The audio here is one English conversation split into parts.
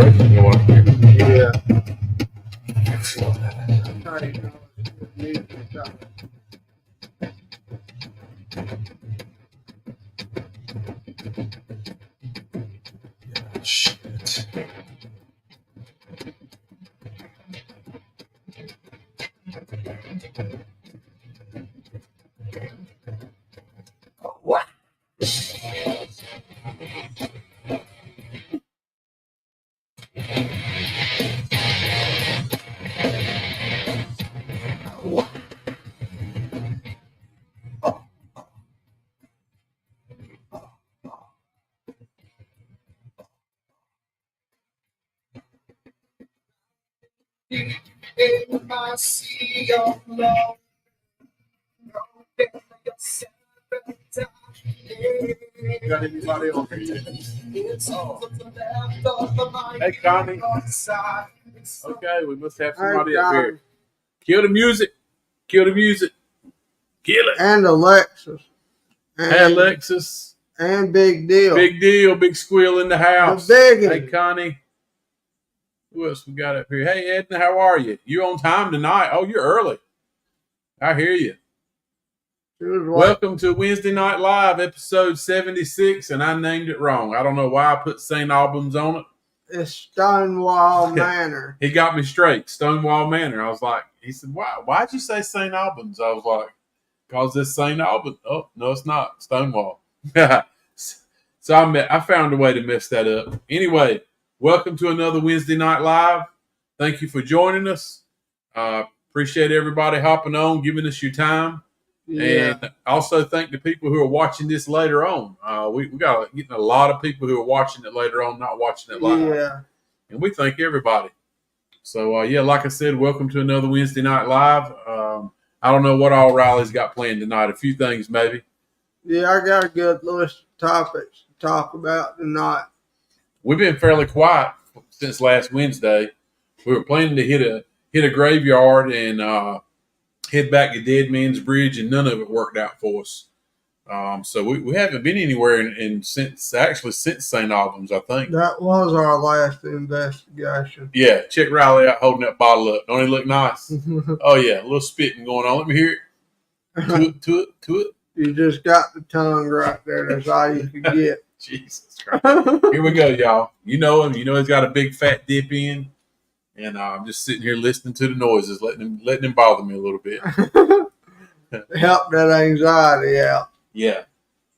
vibration going on here. Yeah. Shit. What? If I see your love, You got anybody on here? Hey, Connie. Okay, we must have somebody up here. Kill the music. Kill the music. Kill it. And Alexis. Hey, Alexis. And Big Deal. Big Deal. Big Squeal in the house. The biggin'. Hey, Connie. Who else we got up here? Hey, Edna, how are you? You on time tonight? Oh, you're early. I hear you. Welcome to Wednesday Night Live, episode 76, and I named it wrong. I don't know why I put St. Albans on it. It's Stonewall Manor. He got me straight, Stonewall Manor. I was like, he said, why'd you say St. Albans? I was like, because it's St. Albans. Oh, no, it's not. Stonewall. So I found a way to mess that up. Anyway, welcome to another Wednesday Night Live. Thank you for joining us. Appreciate everybody hopping on, giving us your time. Yeah. And also thank the people who are watching this later on. We got getting a lot of people who are watching it later on, not watching it live. Yeah. And we thank everybody. So, like I said, welcome to another Wednesday Night Live. I don't know what all Riley's got planned tonight. A few things, maybe. Yeah, I got a good list of topics to talk about tonight. We've been fairly quiet since last Wednesday. We were planning to hit a graveyard and head back to Dead Man's Bridge, and none of it worked out for us. So we haven't been anywhere since St. Albans, I think. That was our last investigation. Yeah, check Riley out holding that bottle up. Don't he look nice? Oh, yeah, a little spitting going on. Let me hear it. To it. You just got the tongue right there. That's all you could get. Jesus Christ. Here we go, y'all. You know him. You know he's got a big fat dip in. And I'm just sitting here listening to the noises, letting him bother me a little bit. Help that anxiety out. Yeah.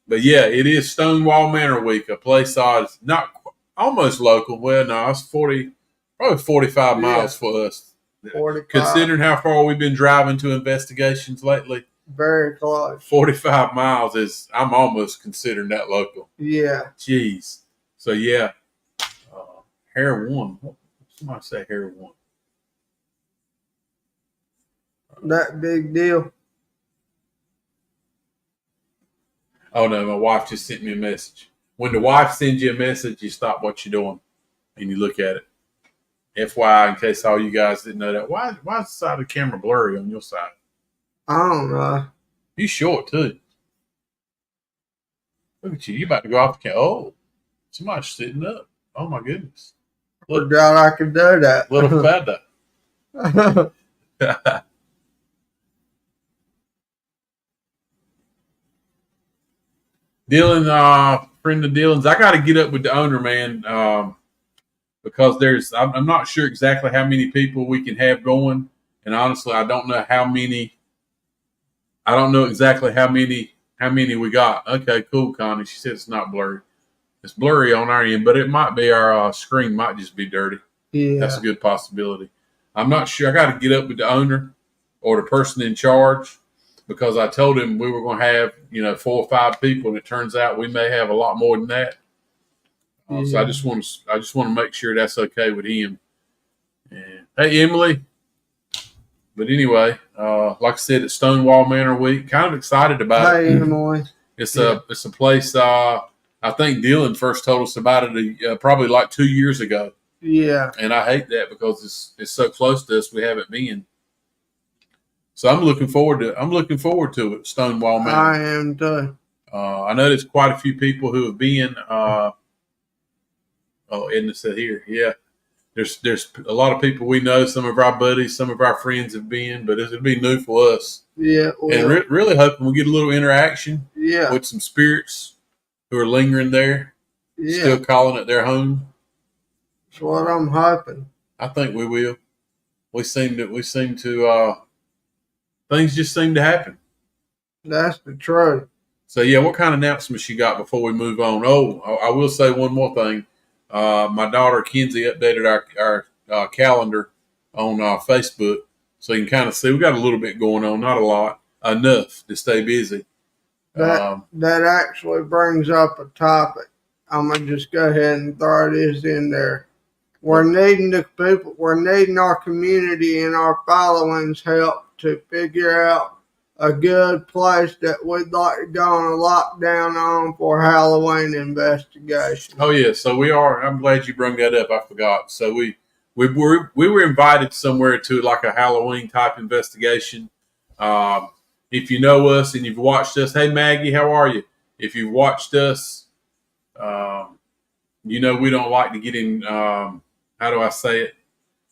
But, yeah, it is Stonewall Manor Week, a place that's not almost local. Well, no, it's probably 45 miles for us. 45. Considering how far we've been driving to investigations lately. Very close. 45 miles I'm almost considering that local. Yeah. Jeez. So, yeah. Hair one. Somebody say hair one. That Big Deal. Oh, no, my wife just sent me a message. When the wife sends you a message, you stop what you're doing and you look at it. FYI, in case all you guys didn't know that. Why is the side of the camera blurry on your side? I don't know. You short, too. Look at you. You about to go off the camera. Oh, somebody's sitting up. Oh, my goodness. Look, God, I could do that. Little feather. Dylan, friend of Dylan's, I got to get up with the owner, man, because I'm not sure exactly how many people we can have going, and honestly, I don't know exactly how many we got. Okay, cool, Connie. She said it's not blurry. It's blurry on our end, but it might be our screen might just be dirty. Yeah, that's a good possibility. I'm not sure. I got to get up with the owner or the person in charge, because I told him we were going to have 4 or 5 people, and it turns out we may have a lot more than that. So I just want to make sure that's okay with him. And hey, Emily. But anyway, like I said, it's Stonewall Manor Week. Kind of excited about it. Hey, Emily. It's a place. I think Dylan first told us about it probably like 2 years ago. Yeah. And I hate that because it's so close to us. We haven't been. So I'm looking forward to it. Stonewall Manor. I am too. I know there's quite a few people who have been. Edna said here, yeah. there's a lot of people we know. Some of our buddies, some of our friends have been, but it'll be new for us. Yeah. Well, And really hoping we get a little interaction yeah. with some spirits who are lingering there, Yeah. still calling it their home. That's what I'm hoping. I think we will. We seem to things just seem to happen. That's the truth. So yeah, what kind of announcements you got before we move on? Oh, I will say one more thing. My daughter Kenzie updated our calendar on Facebook, so you can kind of see we got a little bit going on, not a lot, enough to stay busy. That actually brings up a topic. I'm gonna just go ahead and throw this in there. We're needing our community and our followings help to figure out a good place that we'd like to go on a lockdown on for Halloween investigation. Oh yeah, so we are. I'm glad you brought that up. I forgot. So we were invited somewhere to like a Halloween type investigation. If you know us and you've watched us, hey Maggie, how are you? If you've watched us, you know we don't like to get in. How do I say it?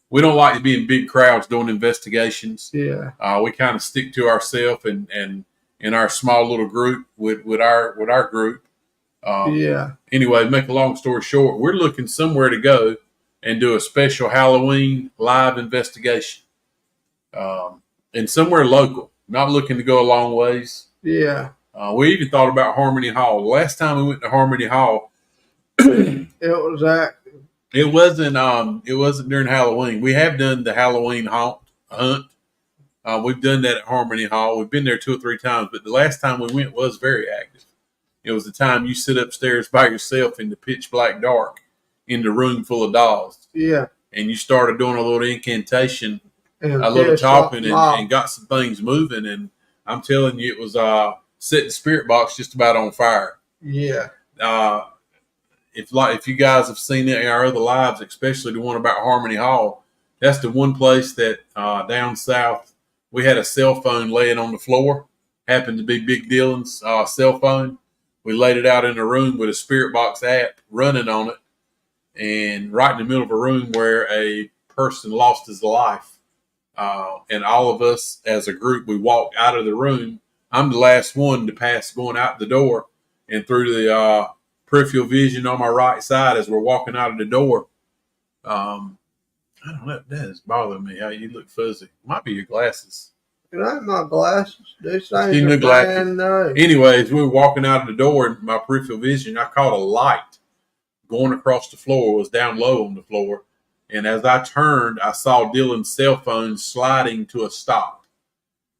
We don't like to be in big crowds doing investigations. Yeah. We kind of stick to ourselves and in our small little group with our group. Yeah. Anyway, make a long story short, we're looking somewhere to go and do a special Halloween live investigation, and somewhere local. Not looking to go a long ways. Yeah. We even thought about Harmony Hall. The last time we went to Harmony Hall, it was active. It wasn't during Halloween. We have done the Halloween hunt. We've done that at Harmony Hall. We've been there 2 or 3 times, but the last time we went was very active. It was the time you sit upstairs by yourself in the pitch black dark in the room full of dolls. Yeah. And you started doing a little incantation, And a little talking, and got some things moving. And I'm telling you, it was setting the spirit box just about on fire. Yeah. If you guys have seen it in our other lives, especially the one about Harmony Hall, that's the one place that down south we had a cell phone laying on the floor. Happened to be Big Dylan's cell phone. We laid it out in a room with a Spirit Box app running on it, and right in the middle of a room where a person lost his life. And all of us as a group, we walked out of the room. I'm the last one to pass going out the door, and through the peripheral vision on my right side as we're walking out of the door. I don't know. That is bothering me. How you look fuzzy. Might be your glasses. It ain't my glasses. These things New are glasses. brand new. Anyways, we were walking out of the door and my peripheral vision, I caught a light going across the floor. It was down low on the floor. And as I turned, I saw Dylan's cell phone sliding to a stop.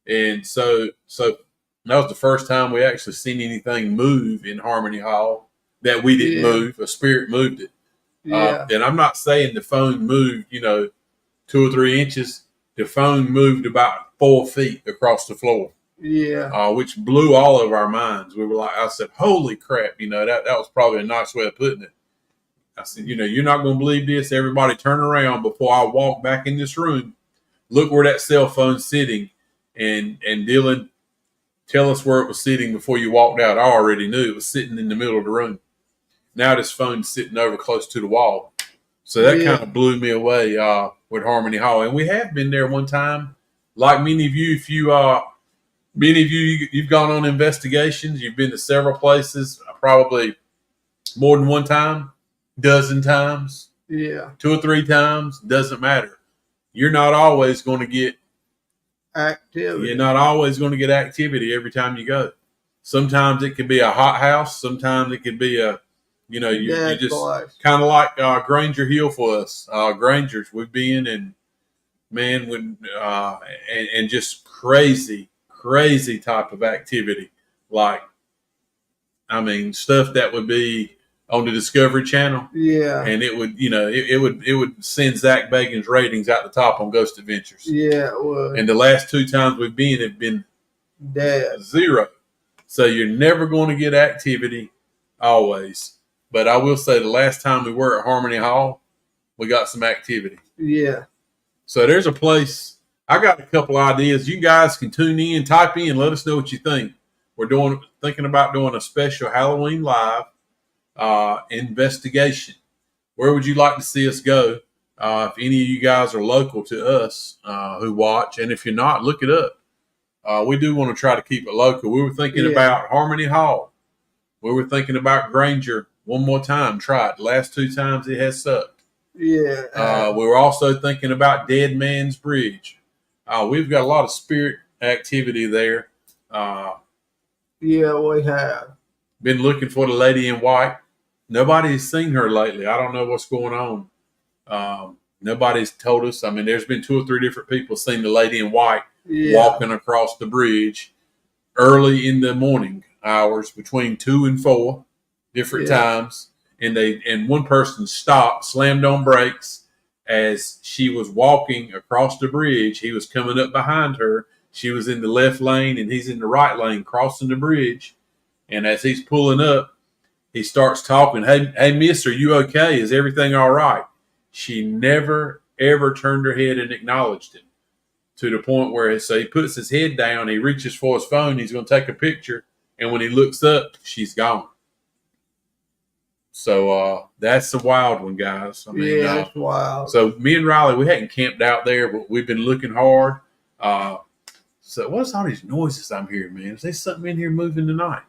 And so that was the first time we actually seen anything move in Harmony Hall that we didn't move. A spirit moved it. Yeah. And I'm not saying the phone moved, 2 or 3 inches. The phone moved about 4 feet across the floor. Yeah. Which blew all of our minds. We were like, I said, holy crap, that was probably a nice way of putting it. I said, you're not going to believe this. Everybody turn around before I walk back in this room. Look where that cell phone's sitting. And Dylan, tell us where it was sitting before you walked out. I already knew it was sitting in the middle of the room. Now this phone's sitting over close to the wall. So that kind of blew me away with Harmony Hall. And we have been there one time. Like many of you, you've gone on investigations. You've been to several places, probably more than one time, dozen times. Yeah. 2 or 3 times, doesn't matter. You're not always going to get activity. You're not always going to get activity every time you go. Sometimes it could be a hot house. Sometimes it could be you just kind of like Granger Hill for us. Granger's we've been and man, when and just crazy type of activity. Like, stuff that would be on the Discovery Channel. Yeah. And it would, it would send Zach Bagan's ratings out the top on Ghost Adventures. Yeah, it would. And the last 2 times we've been have been dead. 0. So you're never going to get activity always. But I will say the last time we were at Harmony Hall, we got some activity. Yeah. So there's a place. I got a couple ideas. You guys can tune in, type in, let us know what you think. We're thinking about doing a special Halloween live investigation. Where would you like to see us go? If any of you guys are local to us who watch, and if you're not, look it up. We do want to try to keep it local. We were thinking about Harmony Hall. We were thinking about Granger one more time. Try it. The last 2 times it has sucked. Yeah. We were also thinking about Dead Man's Bridge. We've got a lot of spirit activity there. Yeah, we have. Been looking for the lady in white. Nobody's seen her lately. I don't know what's going on. Nobody's told us. I mean, there's been 2 or 3 different people seen the lady in white walking across the bridge early in the morning hours between 2 and 4 different times. And one person stopped, slammed on brakes as she was walking across the bridge. He was coming up behind her. She was in the left lane and he's in the right lane crossing the bridge. And as he's pulling up, he starts talking. Hey, miss, are you okay? Is everything all right? She never, ever turned her head and acknowledged him, to the point where he puts his head down, he reaches for his phone, he's going to take a picture, and when he looks up, she's gone. So that's a wild one, guys. I mean, it's wild. So me and Riley, we hadn't camped out there, but we've been looking hard. So what's all these noises I'm hearing, man? Is there something in here moving tonight?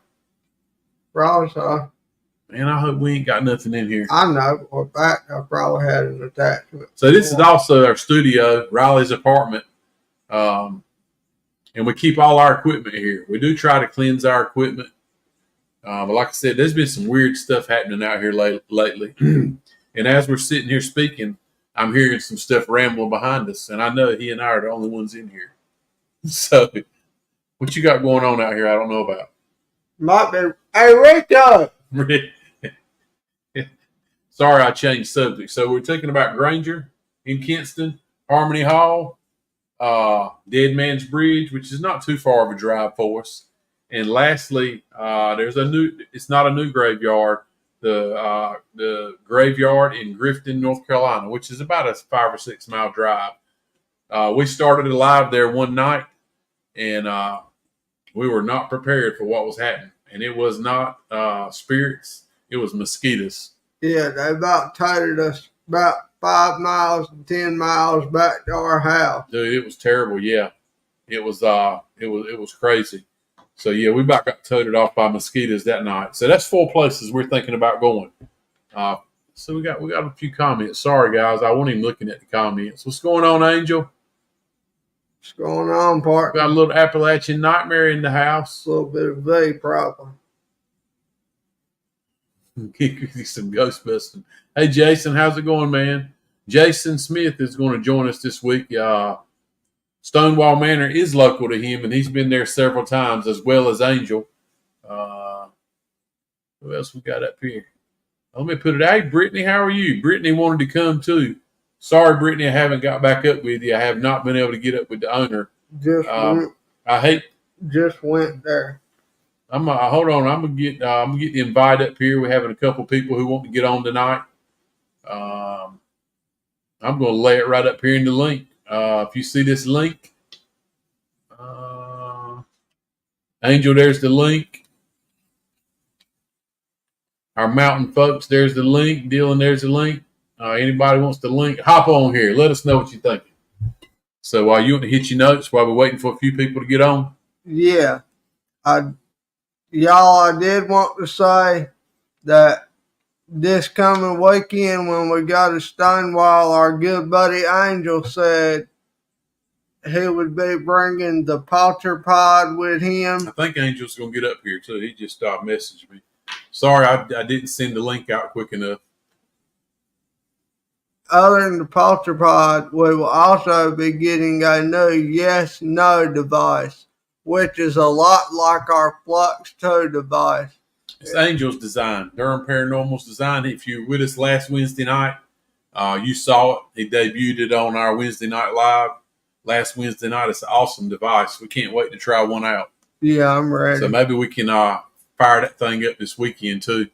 Probably so. Man, I hope we ain't got nothing in here. I know. For a fact, I probably had an attachment. So this is also our studio, Riley's apartment. And we keep all our equipment here. We do try to cleanse our equipment. But like I said, there's been some weird stuff happening out here lately. And as we're sitting here speaking, I'm hearing some stuff rambling behind us. And I know he and I are the only ones in here. So what you got going on out here I don't know about? Might be. Hey, Rico! Sorry, I changed subject. So we're talking about Granger in Kinston, Harmony Hall, Dead Man's Bridge, which is not too far of a drive for us. And lastly, it's not a new graveyard, the graveyard in Grifton, North Carolina, which is about a 5 or 6 mile drive. We started alive there one night, and we were not prepared for what was happening. And it was not spirits, it was mosquitoes. Yeah, they about toted us about 5 miles and 10 miles back to our house. Dude, it was terrible. Yeah, it was crazy. So yeah, we about got toted off by mosquitoes that night. So that's 4 places we're thinking about going. So we got a few comments. Sorry guys, I wasn't even looking at the comments. What's going on, Angel? What's going on, partner? Got a little Appalachian nightmare in the house. A little bit of V problem. Some ghost busting. Hey Jason, how's it going, man? Jason Smith is going to join us this week. Stonewall Manor is local to him, and he's been there several times, as well as Angel. Who else we got up here? Let me put it. Hey, Brittany, how are you? Brittany wanted to come too. Sorry, Brittany, I haven't got back up with you. I have not been able to get up with the owner. Just went there. Hold on. I'm gonna get the invite up here. We're having a couple people who want to get on tonight. I'm gonna lay it right up here in the link. If you see this link, Angel, there's the link. Our mountain folks, there's the link. Dylan, there's the link. Anybody wants the link, hop on here. Let us know what you're thinking. So while you want to hit your notes, while we're waiting for a few people to get on. Yeah. I did want to say that this coming weekend when we go to Stonewall, our good buddy Angel said he would be bringing the Potter Pod with him. I think Angel's going to get up here too. He just messaged me. Sorry, I didn't send the link out quick enough. Other than the Potter Pod, we will also be getting a new yes-no device, which is a lot like our Flux 2 device. It's Angel's design, Durham Paranormal's design. If you were with us last Wednesday night, you saw it. He debuted it on our Wednesday Night Live last Wednesday night. It's an awesome device. We can't wait to try one out. Yeah, I'm ready. So maybe we can fire that thing up this weekend too.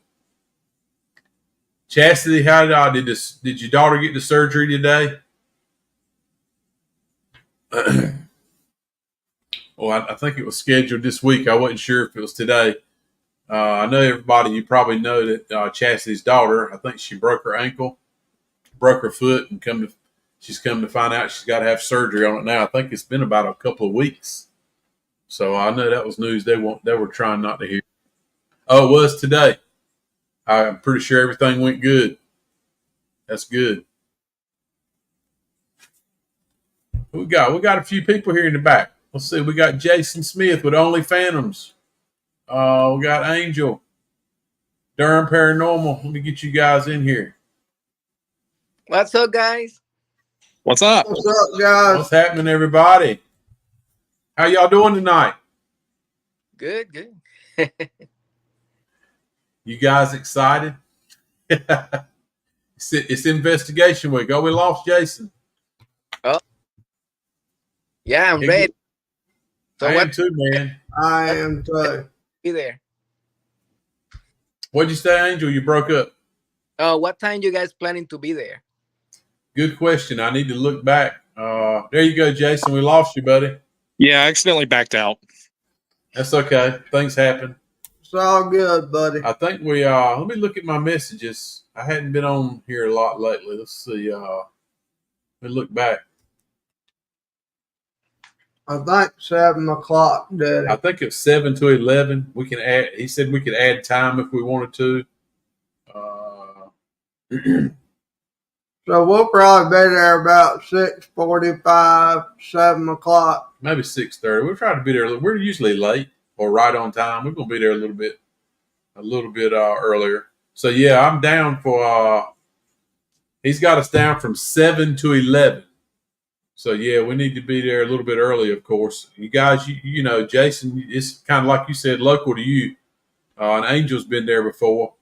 Chastity, did your daughter get the surgery today? Well, I think it was scheduled this week. I wasn't sure if it was today. I know everybody, you probably know that Chastity's daughter, I think she broke her ankle. broke her foot and she's come to find out she's got to have surgery on it now. I think it's been about a couple of weeks. So I know that was news they were trying not to hear. Oh, it was today. I'm pretty sure everything went good. That's good. We got a few people here in the back. Let's see. We got Jason Smith with Only Phantoms. We got Angel, Durham Paranormal. Let me get you guys in here. What's up, guys? What's up? What's up, guys? What's happening, everybody? How y'all doing tonight? Good, good. You guys excited? It's investigation week. Oh, we lost Jason. Yeah, I'm ready. So I am what? too, man. I am too. Be there. What'd you say, Angel? You broke up. What time you guys planning to be there? Good question. I need to look back. There you go, Jason. We lost you, buddy. Yeah, I accidentally backed out. That's okay. Things happen. It's all good, buddy. I think we let me look at my messages. I hadn't been on here a lot lately. Let's see. Let me look back. I think 7 o'clock, Daddy. I think it's 7 to 11. We can add. He said we could add time if we wanted to. So we'll probably be there about 6:45, 7 o'clock. Maybe 6:30. We'll try to be there. We're usually late or right on time. We're gonna be there a little bit earlier. So yeah, I'm down for. He's got us down from 7 to 11. So yeah, we need to be there a little bit early, of course. You guys, you know, Jason, it's kind of like you said, local to you. And Angel's been there before.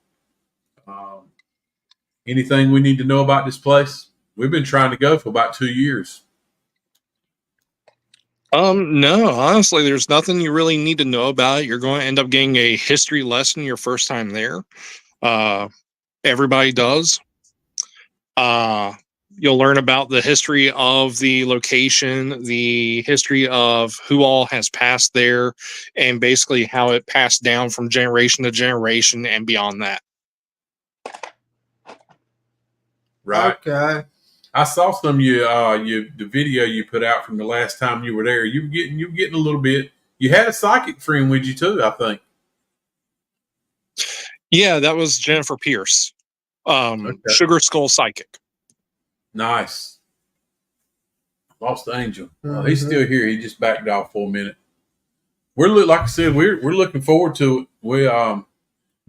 Anything we need to know about this place? We've been trying to go for about 2 years. No, honestly, there's nothing you really need to know about it. You're going to end up getting a history lesson your first time there. Everybody does. You'll learn about the history of the location, the history of who all has passed there, and basically how it passed down from generation to generation and beyond that. Right. Okay. I saw some of the video you put out from the last time you were there. You were getting a little bit. You had a psychic friend with you too, I think. Yeah, that was Jennifer Pierce, Sugar Skull Psychic. Nice. Lost the Angel. He's still here. He just backed off for a minute. Like I said, we're looking forward to it. We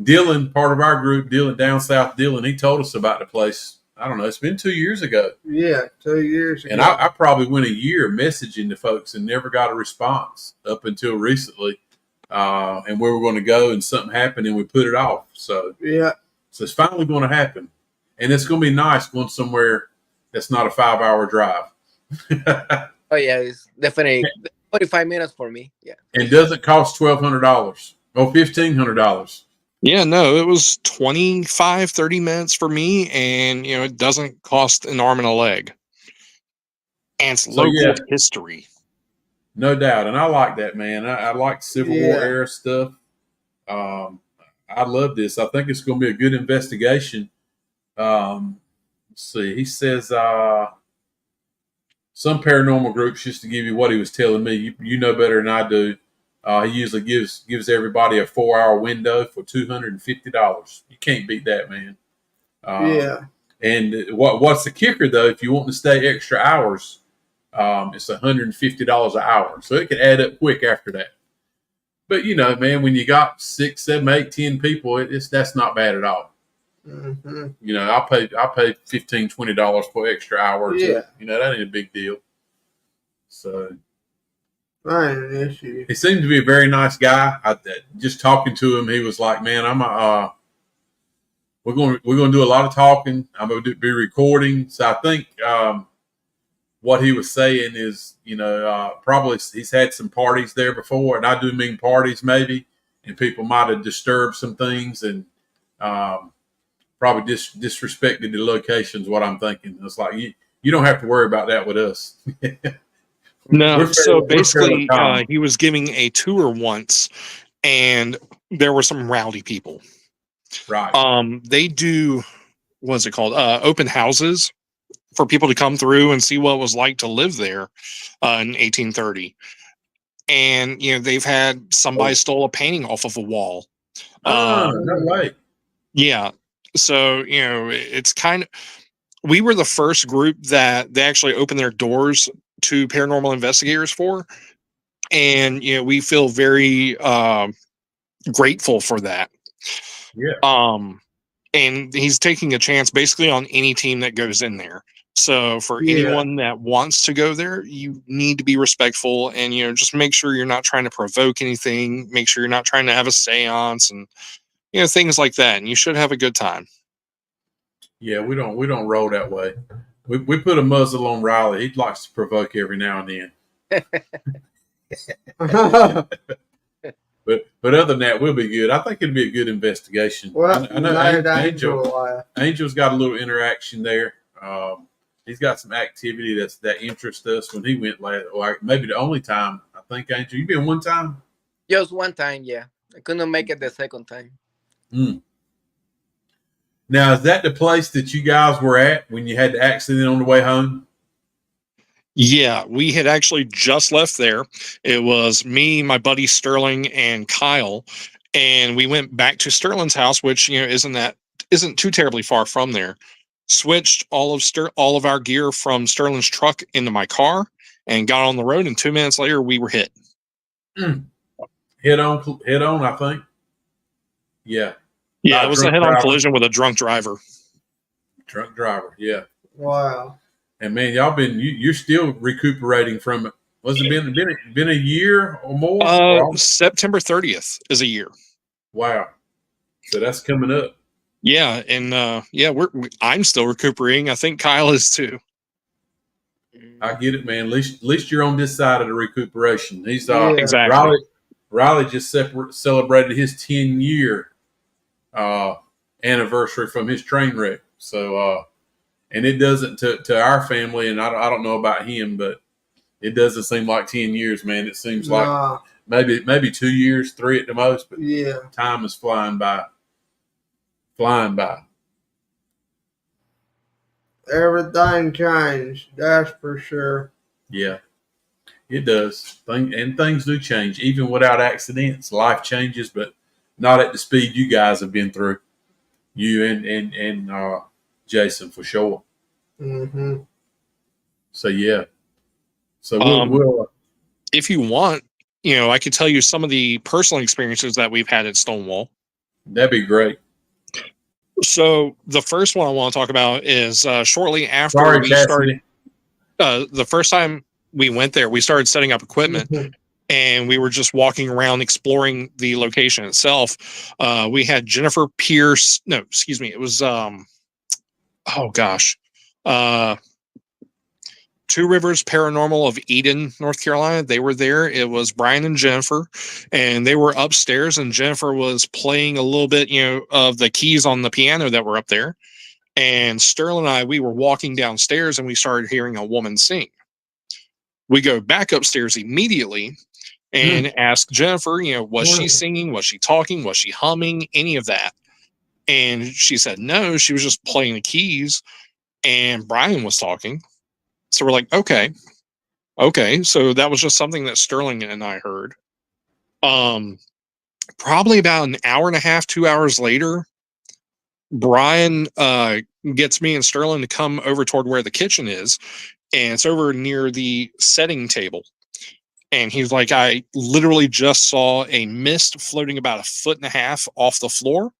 Dylan, part of our group, Dylan down south, Dylan, he told us about the place. I don't know. It's been 2 years ago. Yeah, 2 years ago. And I probably went a year messaging the folks and never got a response up until recently. And we were going to go and something happened and we put it off. So yeah. So it's finally going to happen. And it's going to be nice going somewhere that's not a 5-hour drive. Oh yeah, it's definitely 45 minutes for me. Yeah. And doesn't cost $1,200 or $1,500. Yeah, no, it was 25, 30 minutes for me, and it doesn't cost an arm and a leg. And it's local history. No doubt. And I like that, man. I like Civil War era stuff. I love this. I think it's going to be a good investigation. Let's see. He says some paranormal groups, just to give you what he was telling me, you know better than I do. He usually gives everybody a 4-hour window for $250. You can't beat that, man. And what's the kicker though? If you want to stay extra hours, it's $150 an hour, so it can add up quick after that. But man, when you got 6, 7, 8, 10 people, that's not bad at all. Mm-hmm. I'll pay $15, $20 for extra hour. Yeah. That ain't a big deal. So. That ain't an issue. He seemed to be a very nice guy. Just talking to him, he was like, "Man, we're going to do a lot of talking. I'm going to be recording." So I think what he was saying is, probably he's had some parties there before, and I do mean parties maybe, and people might have disturbed some things and probably disrespected the locations. What I'm thinking, it's like you don't have to worry about that with us. No, so basically, he was giving a tour once, and there were some rowdy people. Right. They do, what's it called? Open houses for people to come through and see what it was like to live there in 1830. And they've had somebody stole a painting off of a wall. No way. Yeah. So it's kind of, we were the first group that they actually opened their doors to paranormal investigators for, and we feel very grateful for that. Yeah. And he's taking a chance basically on any team that goes in there. So for anyone that wants to go there, you need to be respectful and just make sure you're not trying to provoke anything. Make sure you're not trying to have a seance and things like that. And you should have a good time. Yeah, we don't roll that way. We put a muzzle on Riley. He likes to provoke every now and then. But other than that, we'll be good. I think it'll be a good investigation. Well, I know Angel's got a little interaction there. He's got some activity that interests us. When he went last, or maybe the only time, I think, Angel, you been one time? Just one time, yeah. I couldn't make it the second time. Now, is that the place that you guys were at when you had the accident on the way home? Yeah, we had actually just left there. It was me, my buddy Sterling, and Kyle, and we went back to Sterling's house, which isn't too terribly far from there. Switched all of our gear from Sterling's truck into my car, and got on the road. And 2 minutes later, we were hit. Head on, I think. Yeah. Yeah, it was a head-on collision with a drunk driver. Drunk driver, yeah. Wow. And man, you're still recuperating from it. Was it been a year or more? September 30th is a year. Wow. So that's coming up. Yeah, and I'm still recuperating. I think Kyle is too. I get it, man. At least you're on this side of the recuperation. He's exactly. Riley just celebrated his 10-year anniversary from his train wreck. So and it doesn't to our family, and I don't know about him, but it doesn't seem like 10 years, man. It seems like maybe 2 years, 3 at the most, but time is flying by. Everything changed, that's for sure. Yeah, it does. Things do change, even without accidents. Life changes, but not at the speed you guys have been through. You and Jason, for sure. Mm-hmm. So yeah. So we'll if you want, I could tell you some of the personal experiences that we've had at Stonewall. That'd be great. So the first one I want to talk about is shortly after we started. The first time we went there, we started setting up equipment, and we were just walking around exploring the location itself. We had Jennifer Pierce. No, excuse me. It was Two Rivers Paranormal of Eden, North Carolina. They were there. It was Brian and Jennifer, and they were upstairs, and Jennifer was playing a little bit, of the keys on the piano that were up there. And Sterling and I, we were walking downstairs, and we started hearing a woman sing. We go back upstairs immediately and ask Jennifer, was she singing? Was she talking? Was she humming? Any of that? And she said no, she was just playing the keys, and Brian was talking. So we're like, okay. So that was just something that Sterling and I heard. Probably about an hour and a half, 2 hours later, Brian gets me and Sterling to come over toward where the kitchen is, and it's over near the setting table. And he's like, I literally just saw a mist floating about 1.5 feet off the floor.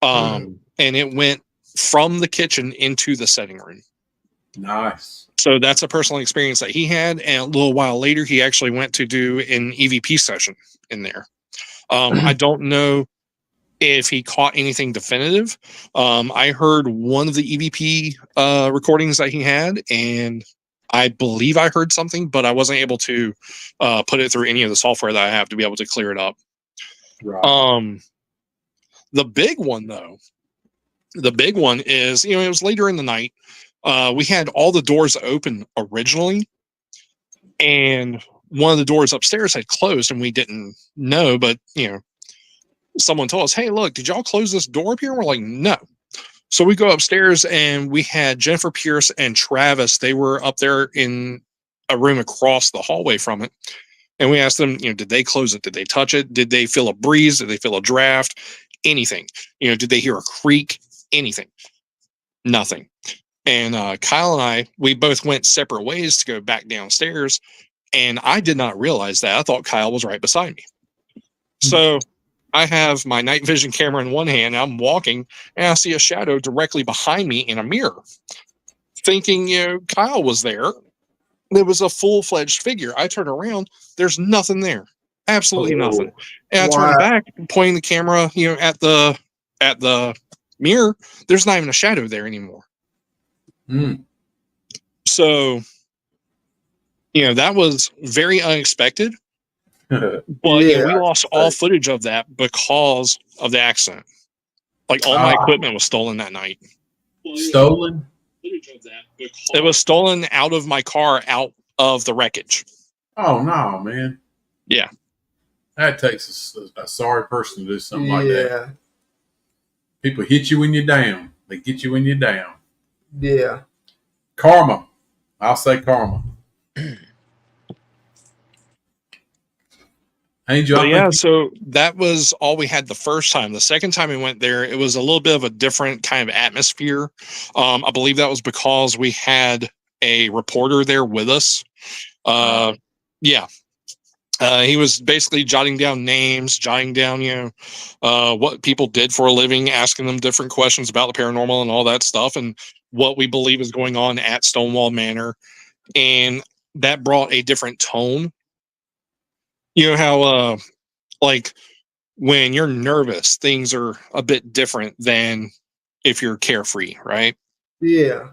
And it went from the kitchen into the setting room. Nice. So that's a personal experience that he had. And a little while later, he actually went to do an EVP session in there. I don't know if he caught anything definitive. I heard one of the EVP recordings that he had, and I believe I heard something, but I wasn't able to put it through any of the software that I have to be able to clear it up. Right. The big one, though, is, it was later in the night. We had all the doors open originally, and one of the doors upstairs had closed, and we didn't know, but, someone told us, hey, look, did y'all close this door up here? And we're like, no. So we go upstairs and we had Jennifer Pierce and Travis. They were up there in a room across the hallway from it. And we asked them, did they close it? Did they touch it? Did they feel a breeze? Did they feel a draft? Anything. Did they hear a creak? Anything. Nothing. And Kyle and I, we both went separate ways to go back downstairs. And I did not realize that. I thought Kyle was right beside me. So I have my night vision camera in one hand. I'm walking and I see a shadow directly behind me in a mirror, thinking, Kyle was there. There was a full-fledged figure. I turn around. There's nothing there. Absolutely nothing. And I turn back, pointing the camera, at the mirror. There's not even a shadow there anymore. So, that was very unexpected. But we lost all footage of that because of the accident. Like all my equipment was stolen that night. Stolen? It was stolen out of my car, out of the wreckage. Oh no, man. Yeah. That takes a sorry person to do something like that. People hit you when you're down. They get you when you're down. Yeah. Karma. I'll say karma. Angel, so that was all we had the first time. The second time we went there, it was a little bit of a different kind of atmosphere. I believe that was because we had a reporter there with us. He was basically jotting down names, jotting down, what people did for a living, asking them different questions about the paranormal and all that stuff, and what we believe is going on at Stonewall Manor. And that brought a different tone. You know how, like, when you're nervous, things are a bit different than if you're carefree, right? Yeah.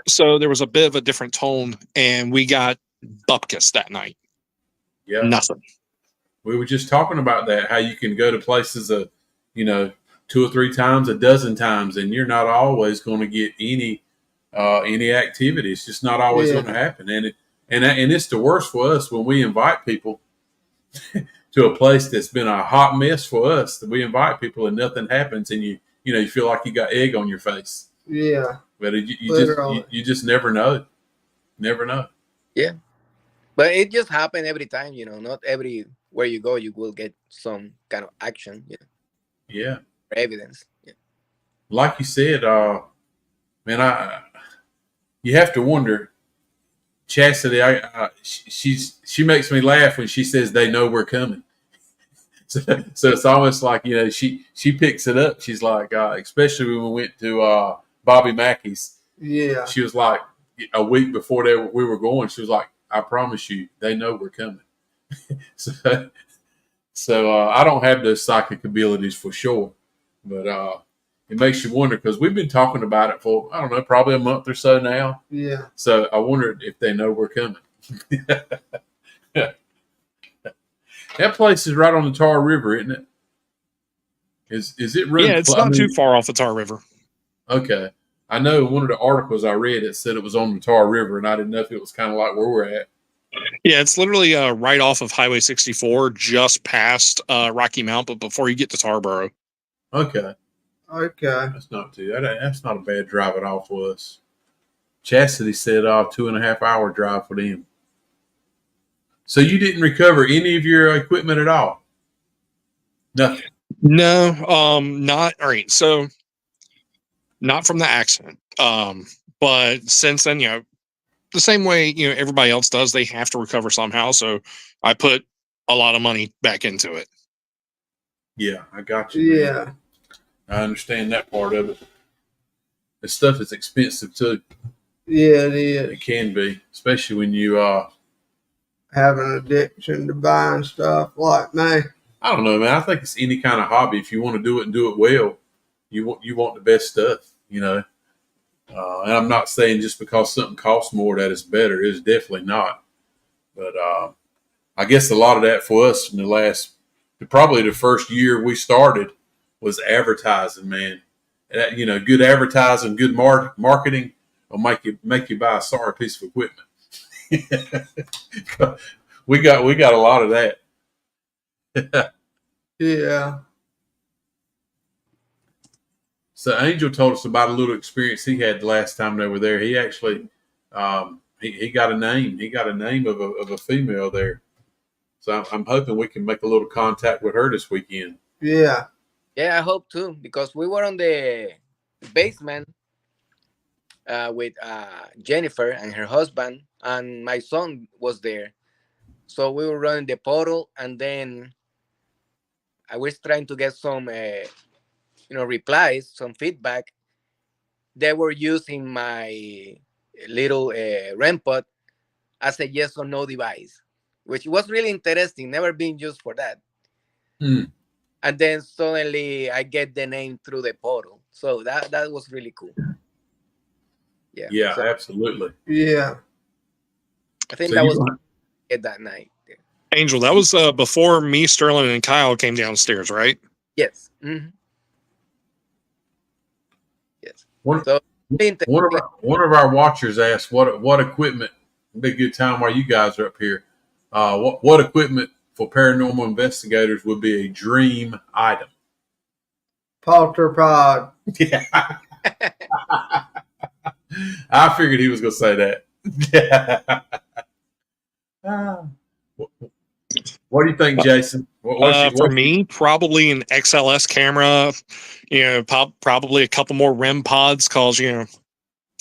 So there was a bit of a different tone, and we got bupkis that night. Yeah. Nothing. We were just talking about that, how you can go to places, 2 or 3 times, a dozen times, and you're not always going to get any activity. It's just not always going to happen. And it's the worst for us when we invite people to a place that's been a hot mess for us. We invite people and nothing happens, and you feel like you got egg on your face. Yeah. But you just never know. Never know. Yeah. But it just happened every time, not everywhere you go, you will get some kind of action. Yeah. Or evidence. Yeah. Like you said, man, you have to wonder. Chastity, she makes me laugh when she says they know we're coming. So it's almost like she picks it up. She's like, especially when we went to Bobby Mackey's. Yeah. She was like a week before we were going. She was like, I promise you, they know we're coming. So I don't have those psychic abilities for sure, but it makes you wonder because we've been talking about it for, I don't know, probably a month or so now. Yeah. So I wondered if they know we're coming. That place is right on the Tar River, isn't it? Is it running? Yeah, it's not too far off the Tar River. Okay. I know one of the articles I read, it said it was on the Tar River, and I didn't know if it was kind of like where we're at. Yeah, it's literally right off of Highway 64, just past Rocky Mount, but before you get to Tarboro. Okay. That's not a bad drive at all for us. Chastity said 2.5 hour drive for them. So you didn't recover any of your equipment at all? Nothing. No, not all right. So not from the accident. But since then, the same way, everybody else does, they have to recover somehow. So I put a lot of money back into it. Yeah, I got you. Yeah. Man. I understand that part of it. The stuff is expensive too. Yeah, it is. It can be, especially when you have an addiction to buying stuff like me. I don't know, man. I think it's any kind of hobby. If you want to do it and do it well, you want the best stuff, And I'm not saying just because something costs more that it's better. It's definitely not. But I guess a lot of that for us in probably the first year we started was advertising, man. Good advertising, good marketing will make you buy a sorry piece of equipment. we got a lot of that. Yeah. So Angel told us about a little experience he had the last time they were there. He actually he got a name. He got a name of a female there. So I'm hoping we can make a little contact with her this weekend. Yeah. Yeah, I hope too, because we were on the basement with Jennifer and her husband, and my son was there. So we were running the portal, and then I was trying to get some, replies, some feedback. They were using my little REM pod as a yes or no device, which was really interesting. Never been used for that. Hmm. And then suddenly I get the name through the portal, so that was really cool. Yeah. Yeah, So absolutely. Yeah. I think So that you was gonna- it that night. Yeah. Angel, that was before me, Sterling, and Kyle came downstairs, right? Yes. Hmm. Yes. one, So one of our watchers asked what equipment would be a good time while you guys are up here. What equipment for paranormal investigators would be a dream item? Polterpod. Yeah. I figured he was going to say that. What do you think, Jason? For me, probably an XLS camera. Probably a couple more REM pods, because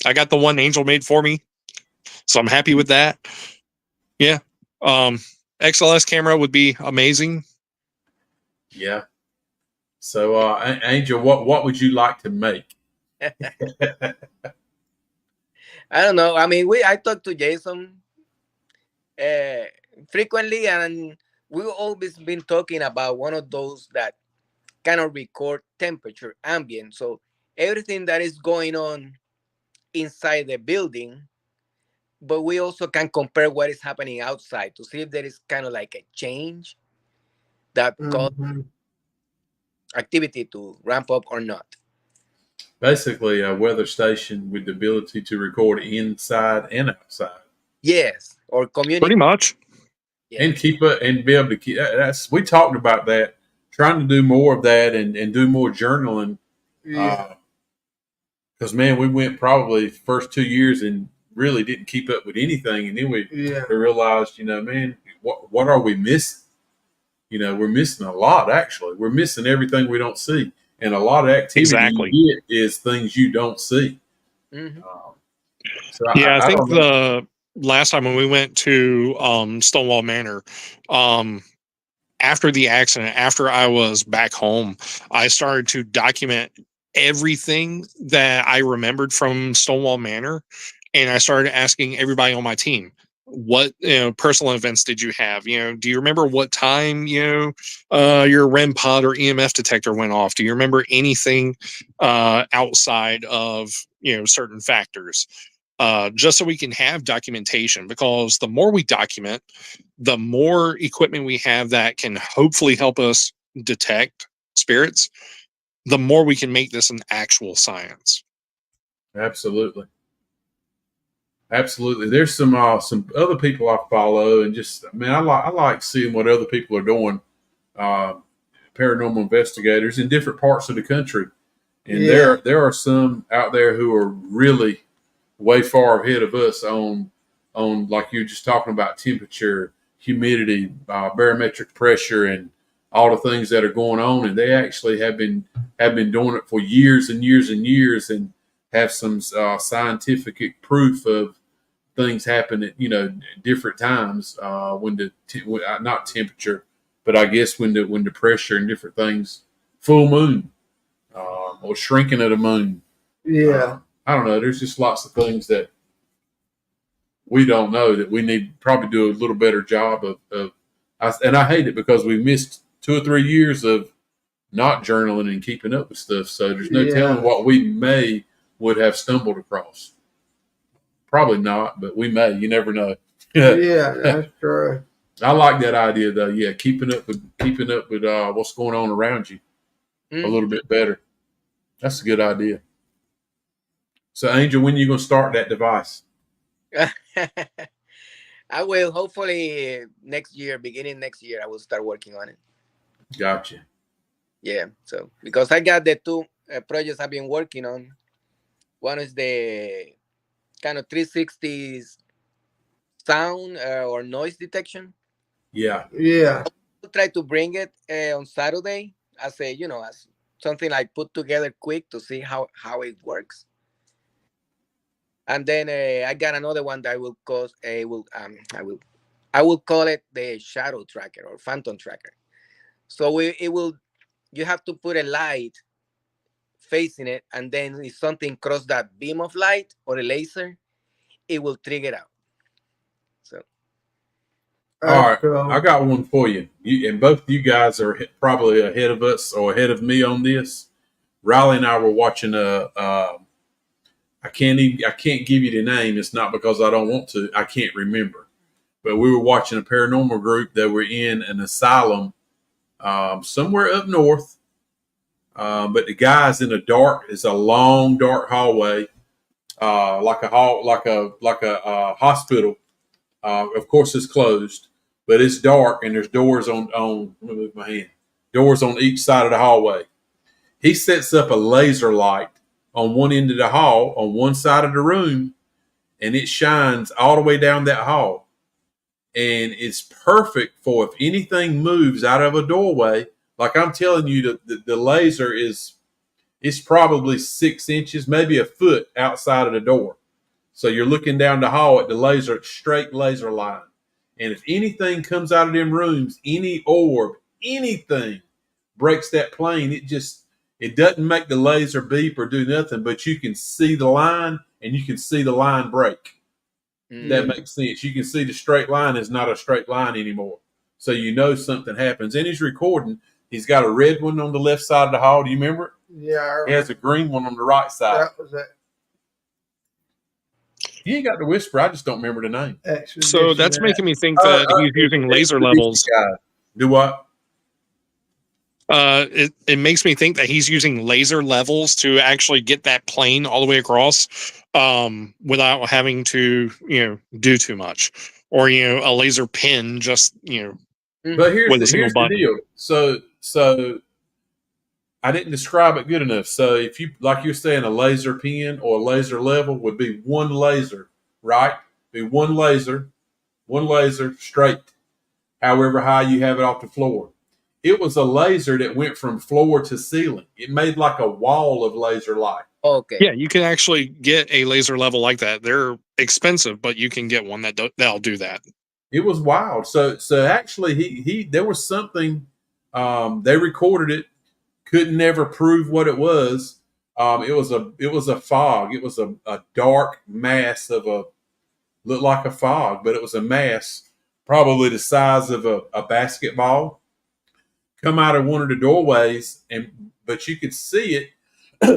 I got the one Angel made for me, so I'm happy with that. Yeah, XLS camera would be amazing. Yeah. So, Angel, what would you like to make? I don't know. I mean, I talk to Jason frequently, and we've always been talking about one of those that kind of record temperature, ambient. So everything that is going on inside the building, but we also can compare what is happening outside to see if there is kind of like a change that cause Mm-hmm. activity to ramp up or not. Basically, a weather station with the ability to record inside and outside. Yes, or Pretty communicate. much. Yeah. And keep it and be able to keep. That's we talked about that, trying to do more of that and do more journaling. Yeah. Because man, we went probably the first 2 years and really didn't keep up with anything, and then we realized, man, what are we missing? We're missing a lot. Actually, we're missing everything we don't see, and a lot of activity Exactly. you get is things you don't see. Mhm. So Yeah, I think don't know. the last time when we went to Stonewall Manor, after the accident, after I was back home, I started to document everything that I remembered from Stonewall Manor, and I started asking everybody on my team, what personal events did you have? Do you remember what time your REM pod or EMF detector went off? Do you remember anything outside of certain factors? Just so we can have documentation, because the more we document, the more equipment we have that can hopefully help us detect spirits, the more we can make this an actual science. Absolutely. There's some other people I follow, and just I like seeing what other people are doing. Paranormal investigators in different parts of the country, and there are some out there who are really way far ahead of us on like you're just talking about temperature, humidity, barometric pressure, and all the things that are going on. And they actually have been doing it for years and years and years, and have some scientific proof of things happen at different times when not temperature, but I guess when the pressure and different things, full moon or shrinking of the moon. Yeah. I don't know. There's just lots of things that we don't know that we need to probably do a little better job of. And I hate it because we missed 2 or 3 years of not journaling and keeping up with stuff. So there's no telling what we would have stumbled across. Probably not, but we may. You never know. Yeah, that's true. I like that idea though. Yeah, keeping up with what's going on around you a little bit better. That's a good idea. So, Angel, when are you going to start that device? I will hopefully beginning next year, I will start working on it. Gotcha. Yeah. So because I got the two projects I've been working on. One is the kind of 360 sound or noise detection. Yeah. Yeah. We'll try to bring it on Saturday as a as something like put together quick to see how it works. And then I got another one that I will call I will call it the shadow tracker or phantom tracker. So it will you have to put a light facing it, and then if something cross that beam of light or a laser, it will trigger out. So All right, Cool. I got one for you. And both of you guys are probably ahead of us or ahead of me on this. Riley and I were watching I can't give you the name. It's not because I don't want to. I can't remember. But we were watching a paranormal group that were in an asylum somewhere up north. But the guy's in it's a long dark hallway, like a hospital. Of course, it's closed, but it's dark and there's doors on. Let me move my hand. Doors on each side of the hallway. He sets up a laser light on one end of the hall, on one side of the room, and it shines all the way down that hall. And it's perfect for if anything moves out of a doorway. Like I'm telling you, the laser it's probably 6 inches, maybe a foot outside of the door. So you're looking down the hall at the straight laser line. And if anything comes out of them rooms, any orb, anything breaks that plane, it doesn't make the laser beep or do nothing, but you can see the line and you can see the line break. That makes sense. You can see the straight line is not a straight line anymore. So you know something happens. And he's recording. He's got a red one on the left side of the hall. Do you remember it? Yeah. He has a green one on the right side. That was it. You ain't got to whisper. I just don't remember the name. So that's making me think that he's using laser levels. Do what? It makes me think that he's using laser levels to actually get that plane all the way across, without having to, do too much, or a laser pin just But here's single the button. deal. So I didn't describe it good enough. So if you like you're saying a laser pin or a laser level would be one laser, right? Be one laser straight, however high you have it off the floor. It was a laser that went from floor to ceiling. It made like a wall of laser light. okay. Yeah, you can actually get a laser level like that. They're expensive, but you can get one that'll do that. It was wild. So actually he there was something they recorded it, couldn't never prove what it was. It was a fog. It was a dark mass looked like a fog, but it was a mass probably the size of a basketball come out of one of the doorways, but you could see it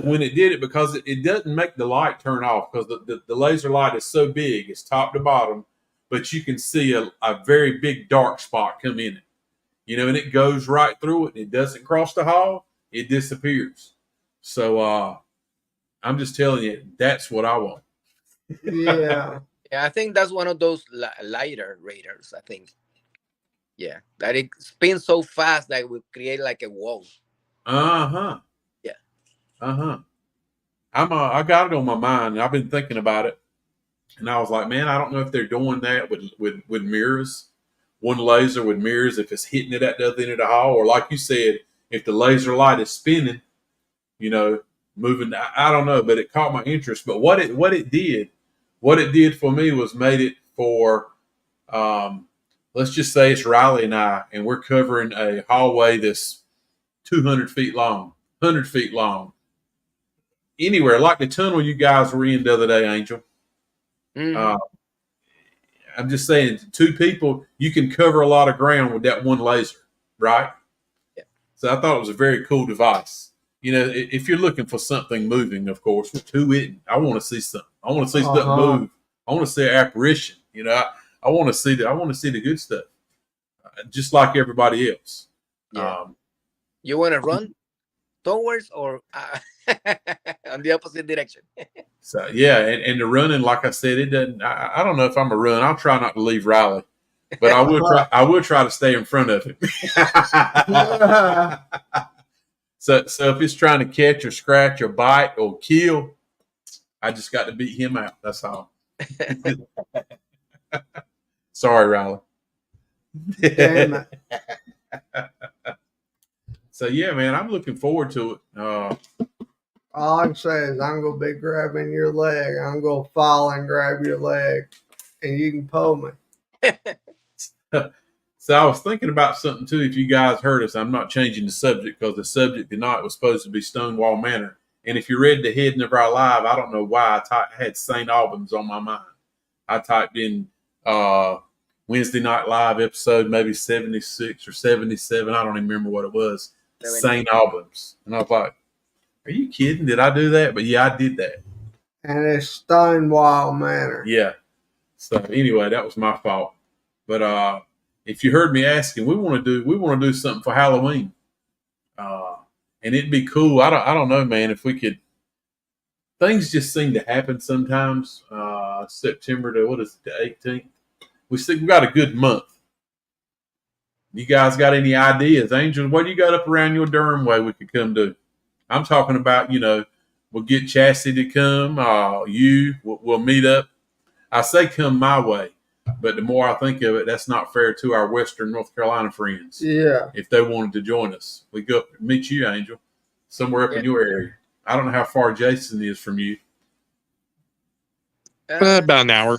when it did it because it doesn't make the light turn off because the laser light is so big, it's top to bottom, but you can see a very big dark spot come in it, and it goes right through it and it doesn't cross the hall, it disappears. So I'm just telling you, that's what I want. Yeah. Yeah, I think that's one of those lighter radars. I think. Yeah, that it spins so fast that it will create like a wall. Uh-huh. Yeah. Uh-huh. I got it on my mind and I've been thinking about it. And I was like, man, I don't know if they're doing that with mirrors. One laser with mirrors, if it's hitting it at the other end of the hall, or like you said, if the laser light is spinning, moving. I don't know, but it caught my interest. But what it did for me was made it for let's just say it's Riley and I, and we're covering a hallway that's 200 feet long, 100 feet long. Anywhere, like the tunnel you guys were in the other day, Angel. Mm. I'm just saying, two people, you can cover a lot of ground with that one laser, right? Yeah. So I thought it was a very cool device. If you're looking for something moving, of course, who isn't? I want to see something. I want to see something move. I want to see an apparition. I want to see the good stuff, just like everybody else. Yeah. You want to run towards or on the opposite direction? So yeah, and the running, like I said, it doesn't. I don't know if I'm a run. I'll try not to leave Riley, but I will try. I will try to stay in front of him. So if it's trying to catch or scratch or bite or kill, I just got to beat him out. That's all. Sorry, Riley. Damn it. So yeah, man, I'm looking forward to it. All I can say is I'm gonna be grabbing your leg. I'm gonna fall and grab your leg, and you can pull me. So I was thinking about something too. If you guys heard us, I'm not changing the subject because the subject tonight was supposed to be Stonewall Manor. And if you read the heading of our live, I don't know why I had St. Albans on my mind. I typed in Wednesday Night Live episode, maybe 76 or 77. I don't even remember what it was. St. Albans. And I was like, are you kidding? Did I do that? But yeah, I did that. And it's Stonewall Manor. Yeah. So anyway, that was my fault. But if you heard me asking, we want to do something for Halloween. And it'd be cool. I don't know, man, if we could. Things just seem to happen sometimes. September to what is it, the 18th? We got a good month. You guys got any ideas? Angel, what do you got up around your Durham way we could come do? I'm talking about, we'll get Chastity to come. We'll meet up. I say come my way, but the more I think of it, that's not fair to our Western North Carolina friends. Yeah. If they wanted to join us, we go up meet you, Angel, somewhere up in your area. I don't know how far Jason is from you. About an hour.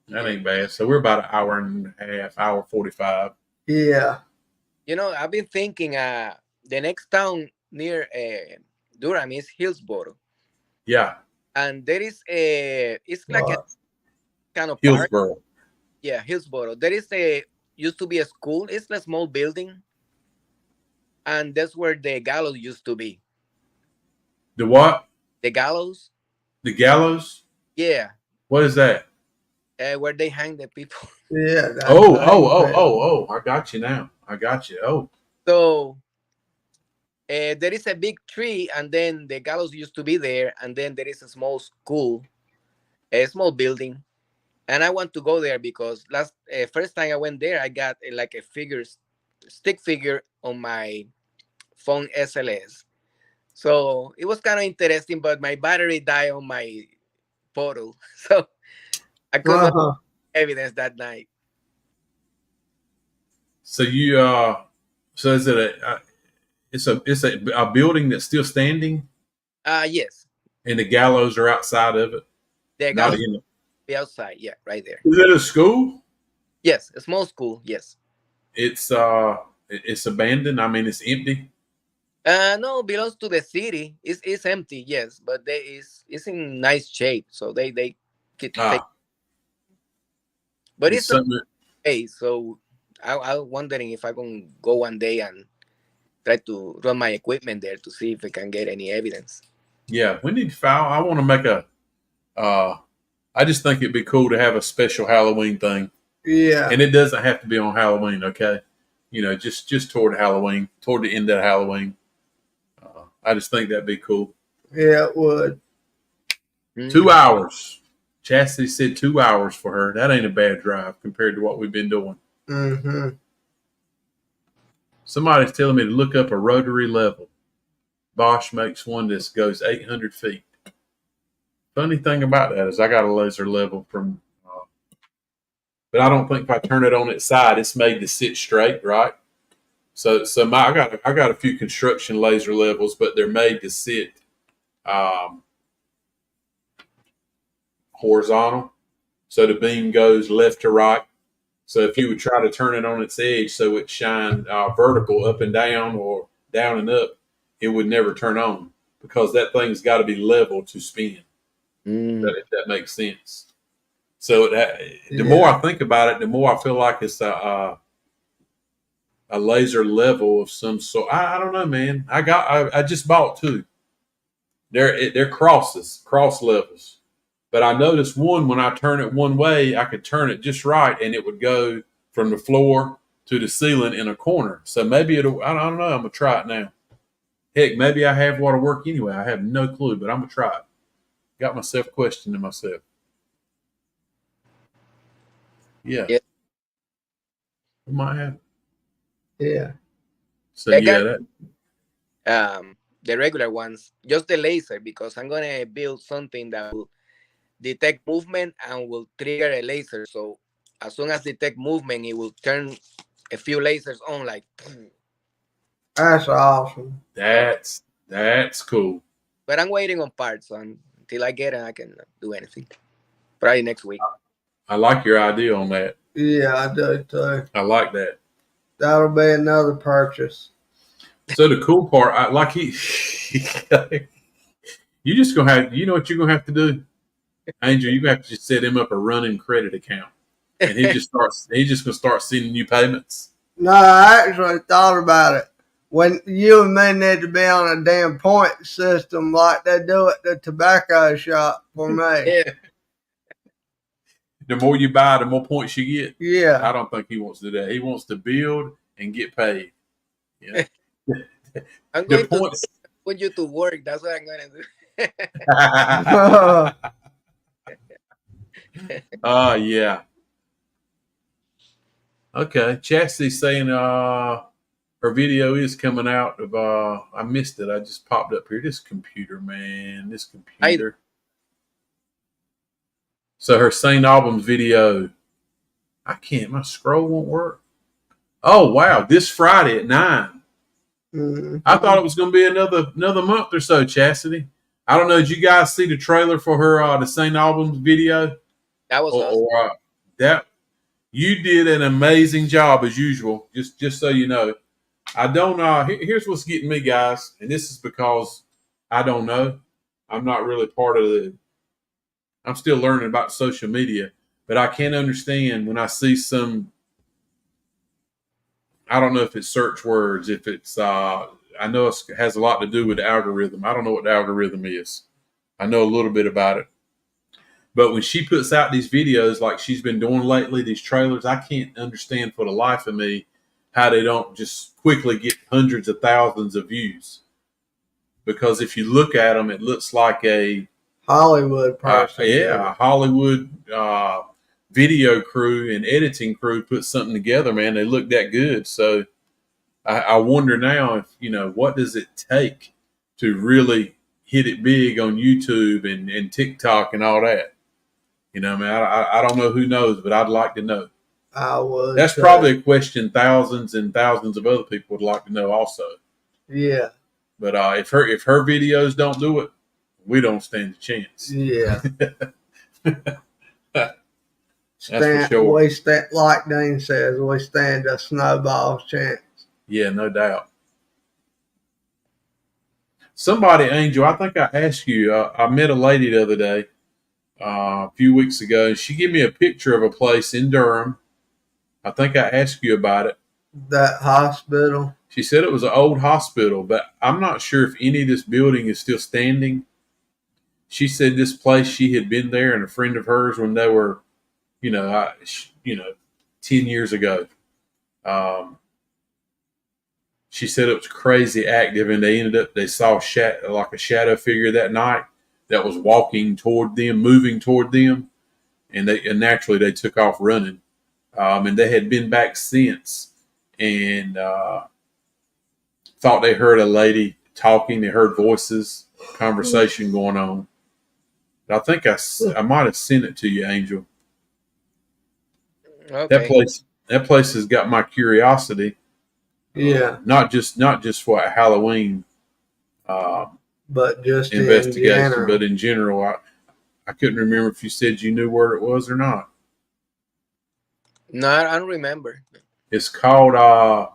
That ain't bad. So we're about an hour and a half, hour 45. Yeah. I've been thinking the next town near Durham is Hillsboro. Yeah. And there is it's like a kind of park. Hillsboro. Yeah, Hillsboro. There is used to be a school. It's a small building. And that's where the gallows used to be. The what? The gallows? The gallows? Yeah. What is that? Where they hang the people. Yeah. Oh! I got you now. I got you. Oh. So there is a big tree, and then the gallows used to be there, and then there is a small school, a small building, and I want to go there because first time I went there, I got like a stick figure on my phone SLS. So it was kind of interesting, but my battery died on my photo, so I couldn't evidence that night. So so is it it's a building that's still standing? Yes. And the gallows are outside of it? The gallows be outside, yeah, right there. Is it a school? Yes, a small school, yes. It's abandoned. I mean, it's empty. No, belongs to the city. It's empty, yes, but it's in nice shape, so they keep take. But it's okay, so I'm wondering if I can go one day and try to run my equipment there to see if I can get any evidence. Yeah, we need to file. I want to make I just think it'd be cool to have a special Halloween thing. Yeah. And it doesn't have to be on Halloween, okay? Just toward Halloween, toward the end of Halloween. I just think that'd be cool. Yeah, it would. 2 hours. Chastity said 2 hours for her. That ain't a bad drive compared to what we've been doing. Mm-hmm. Somebody's telling me to look up a rotary level. Bosch makes one that goes 800 feet. Funny thing about that is I got a laser level from, but I don't think if I turn it on its side, it's made to sit straight, right? So I got a few construction laser levels, but they're made to sit horizontal. So the beam goes left to right. So if you would try to turn it on its edge so it shine vertical up and down or down and up, it would never turn on because that thing's got to be level to spin. If that makes sense. So the more I think about it, the more I feel like it's a laser level of some sort. I don't know, man. I just bought two. They're cross levels. But I noticed one when I turn it one way, I could turn it just right, and it would go from the floor to the ceiling in a corner. So maybe it'll. I don't know. I'm gonna try it now. Heck, maybe I have what'll work anyway. I have no clue, but I'm gonna try it. Got myself questioning myself. Yeah. We might have. Yeah. So the regular ones, just the laser, because I'm gonna build something that will detect movement and will trigger a laser. So as soon as detect movement, it will turn a few lasers on, like. That's awesome. That's cool. But I'm waiting on parts, so until I get it, I can do anything. Probably next week. I like your idea on that. Yeah, I do too. I like that. That'll be another purchase. So the cool part, I like you just gonna have, you know what you're gonna have to do, Angel. You're gonna have to just set him up a running credit account, and he's just gonna start sending you payments. No, I actually thought about it. When you and me need to be on a damn point system like they do at the tobacco shop for me. Yeah. The more you buy, the more points you get. Yeah. I don't think he wants to do that. He wants to build and get paid. Yeah. I'm The going to points. put you to work. That's what I'm gonna do. Yeah. Okay. Chastity's saying her video is coming out of I missed it. I just popped up here. This computer, man. This computer. So her St. Albans video. I can't, my scroll won't work. Oh wow, this Friday at 9. Mhm. I thought it was gonna be another month or so, Chastity. I don't know. Did you guys see the trailer for her the St. Albans video? That was awesome. That you did an amazing job as usual. Just so you know. I don't here's what's getting me, guys, and this is because I don't know. I'm not really part of I'm still learning about social media, but I can't understand when I see some, I don't know if it's search words, if it's I know it has a lot to do with the algorithm. I don't know what the algorithm is. I know a little bit about it. But when she puts out these videos like she's been doing lately, these trailers, I can't understand for the life of me how they don't just quickly get hundreds of thousands of views. Because if you look at them, it looks like a Hollywood person. a Hollywood video crew and editing crew put something together, man. They look that good. So I wonder now if, what does it take to really hit it big on YouTube and TikTok and all that? Man, I don't know, who knows, but I'd like to know. I would. That's probably a question thousands and thousands of other people would like to know also. Yeah. But if her videos don't do it, we don't stand a chance. Yeah. For sure. Like Dean says, we stand a snowball's chance. Yeah, no doubt. Somebody, Angel, I think I asked you, I met a lady the other day, a few weeks ago, and she gave me a picture of a place in Durham. I think I asked you about it. That hospital? She said it was an old hospital, but I'm not sure if any of this building is still standing. She said this place, she had been there, and a friend of hers when they were, 10 years ago. She said it was crazy active, and they saw like a shadow figure that night that was walking toward them, moving toward them, and naturally they took off running. And they had been back since, and thought they heard a lady talking. They heard voices, conversation going on. But I think I might have sent it to you, Angel. Okay. That place has got my curiosity. Yeah. Not just for a Halloween but just investigation, but in general. I couldn't remember if you said you knew where it was or not. No, I don't remember. It's called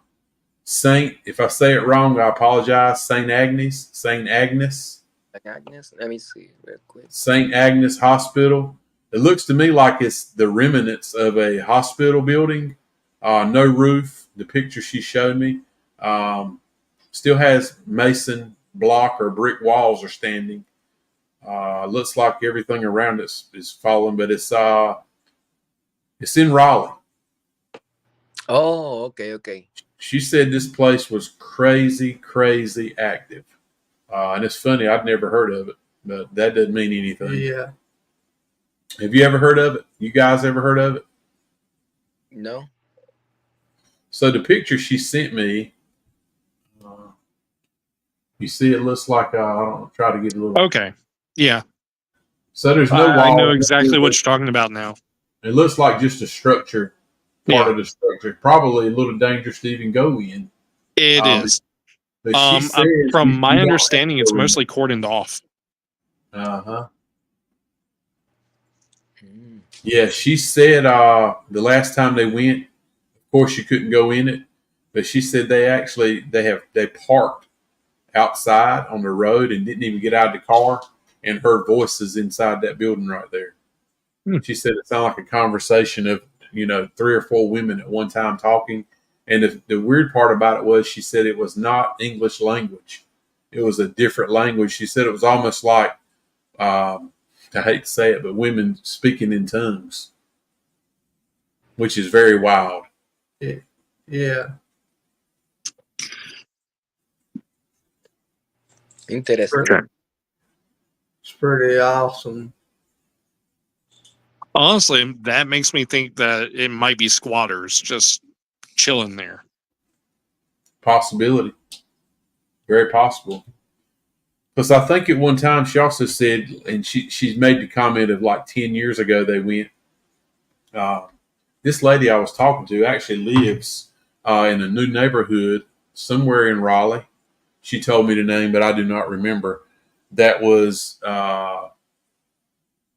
Saint. If I say it wrong, I apologize. Saint Agnes. Saint Agnes. Agnes. Let me see real quick. Saint Agnes Hospital. It looks to me like it's the remnants of a hospital building. No roof. The picture she showed me still has mason block or brick walls are standing. Looks like everything around it is fallen, but it's in Raleigh. Oh, okay. She said this place was crazy active. And it's funny, I'd never heard of it, but that doesn't mean anything. Yeah. Have you ever heard of it? You guys ever heard of it? No. So the picture she sent me, You see, it looks like I don't know, try to get a little. Okay. Yeah. So there's no I know wall. exactly what you're talking about now. It looks like just a structure, part Yeah. of the structure. Probably a little dangerous to even go in. It is. But she says From my you don't have understanding, to it's go in. mostly cordoned off. Uh-huh. Mm. Yeah, she said the last time they went, of course you couldn't go in it, but she said they parked outside on the road and didn't even get out of the car, and her voice is inside that building right there. Hmm. She said it sounded like a conversation of 3 or 4 women at one time talking, and the weird part about it was she said it was not English language, it was a different language. She said it was almost like I hate to say it, but women speaking in tongues, which is very wild. Yeah. Interesting. Okay. It's pretty awesome. Honestly, that makes me think that it might be squatters just chilling there. Possibility. Very possible. Because I think at one time she also said, and she's made the comment of like 10 years ago they went. This lady I was talking to actually lives in a new neighborhood somewhere in Raleigh. She told me the name, but I do not remember. That was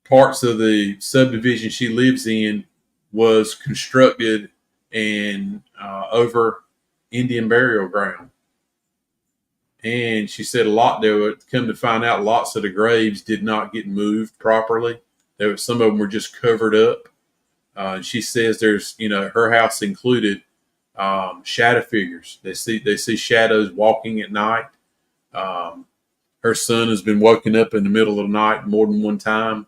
parts of the subdivision she lives in was constructed and over Indian burial ground. And she said a lot there would come to find out lots of the graves did not get moved properly. Some of them were just covered up. She says there's, her house included shadow figures. They see shadows walking at night. Her son has been woken up in the middle of the night more than one time.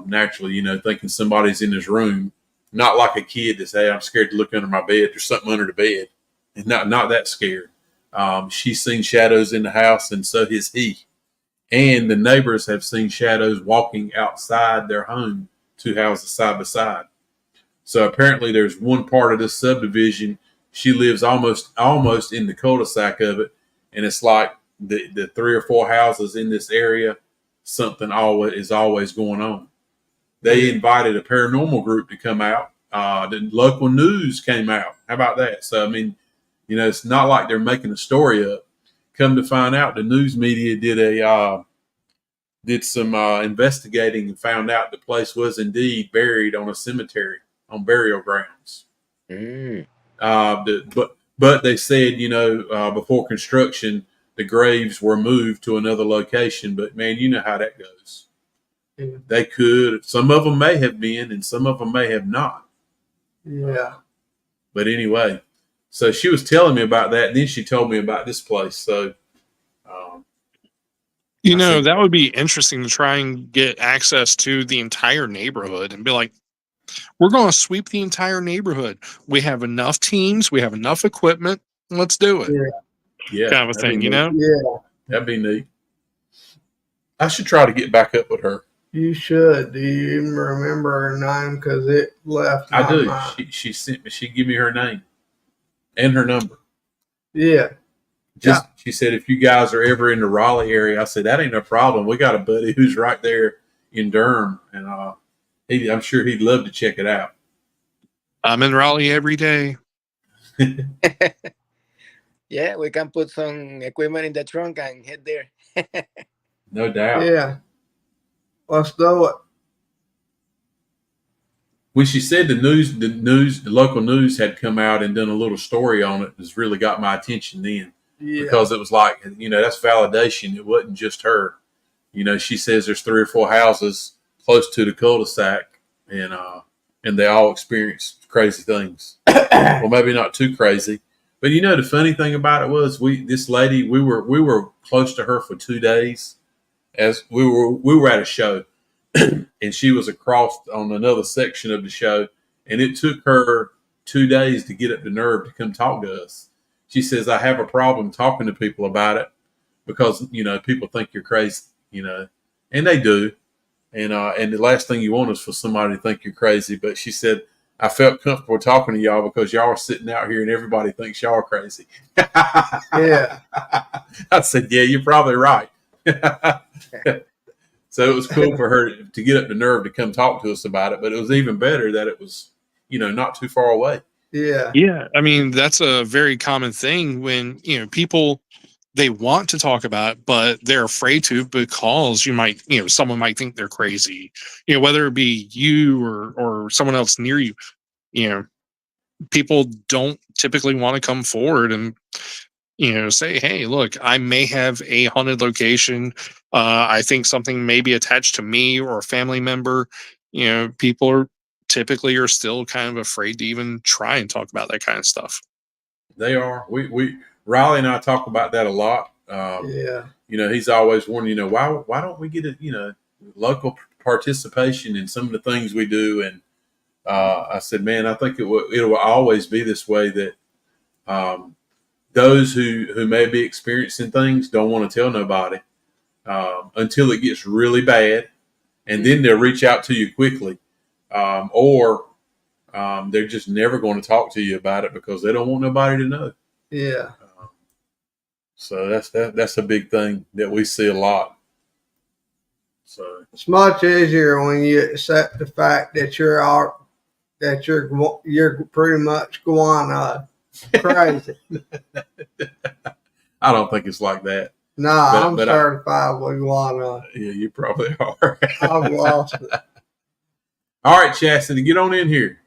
Naturally, thinking somebody's in his room. Not like a kid that say, I'm scared to look under my bed. There's something under the bed. And not that scared. She's seen shadows in the house, and so has he. And the neighbors have seen shadows walking outside their home, 2 houses side by side. So apparently there's one part of this subdivision. She lives almost in the cul-de-sac of it. And it's like the 3 or 4 houses in this area, something is always going on. They invited a paranormal group to come out. The local news came out. How about that? So, I mean, it's not like they're making a story up. Come to find out, the news media did some investigating and found out the place was indeed buried on a cemetery on burial grounds. Mm. But they said, before construction, the graves were moved to another location. But man, you know how that goes. Yeah. They could. Some of them may have been, and some of them may have not. Yeah. But anyway, so she was telling me about that, and then she told me about this place. So, That would be interesting to try and get access to the entire neighborhood and be like, we're going to sweep the entire neighborhood. We have enough teams. We have enough equipment. Let's do it. Yeah. Kind of a thing, Yeah. That'd be neat. I should try to get back up with her. You should. Do you even remember her name? Because it left. I do. Mind. She sent me. She gave me her name and her number. Yeah. She said, if you guys are ever in the Raleigh area, I said that ain't no problem. We got a buddy who's right there in Durham, and I'm sure he'd love to check it out. I'm in Raleigh every day. Yeah, we can put some equipment in the trunk and head there. No doubt. Yeah. Let's do it. When she said the local news had come out and done a little story on it, has really got my attention then. Yeah. Because it was like, that's validation. It wasn't just her. She says there's 3 or 4 houses close to the cul-de-sac, and they all experience crazy things. Well, maybe not too crazy, but the funny thing about it was this lady we were close to her for 2 days, as we were at a show, and she was across on another section of the show, and it took her 2 days to get up the nerve to come talk to us. She says, I have a problem talking to people about it because, people think you're crazy, and they do. And the last thing you want is for somebody to think you're crazy. But she said, I felt comfortable talking to y'all because y'all are sitting out here and everybody thinks y'all are crazy. Yeah. I said, yeah, you're probably right. So it was cool for her to get up the nerve to come talk to us about it. But it was even better that it was, not too far away. Yeah. Yeah, I mean, that's a very common thing when, people, they want to talk about it, but they're afraid to because someone might think they're crazy, whether it be you or someone else near you. People don't typically want to come forward and say, hey, look, I may have a haunted location. I think something may be attached to me or a family member. People are still kind of afraid to even try and talk about that kind of stuff. They are. We Riley and I talk about that a lot. Yeah. He's always wondering, why don't we get local participation in some of the things we do? And I said, man, I think it will always be this way, that those who may be experiencing things don't want to tell nobody until it gets really bad, and then they'll reach out to you quickly, or they're just never going to talk to you about it because they don't want nobody to know. Yeah. So that's a big thing that we see a lot. So it's much easier when you accept the fact that you're pretty much going crazy. I don't think it's like that. No, I'm certified with guano. Yeah, you probably are. I've lost it. All right, Chastity, get on in here.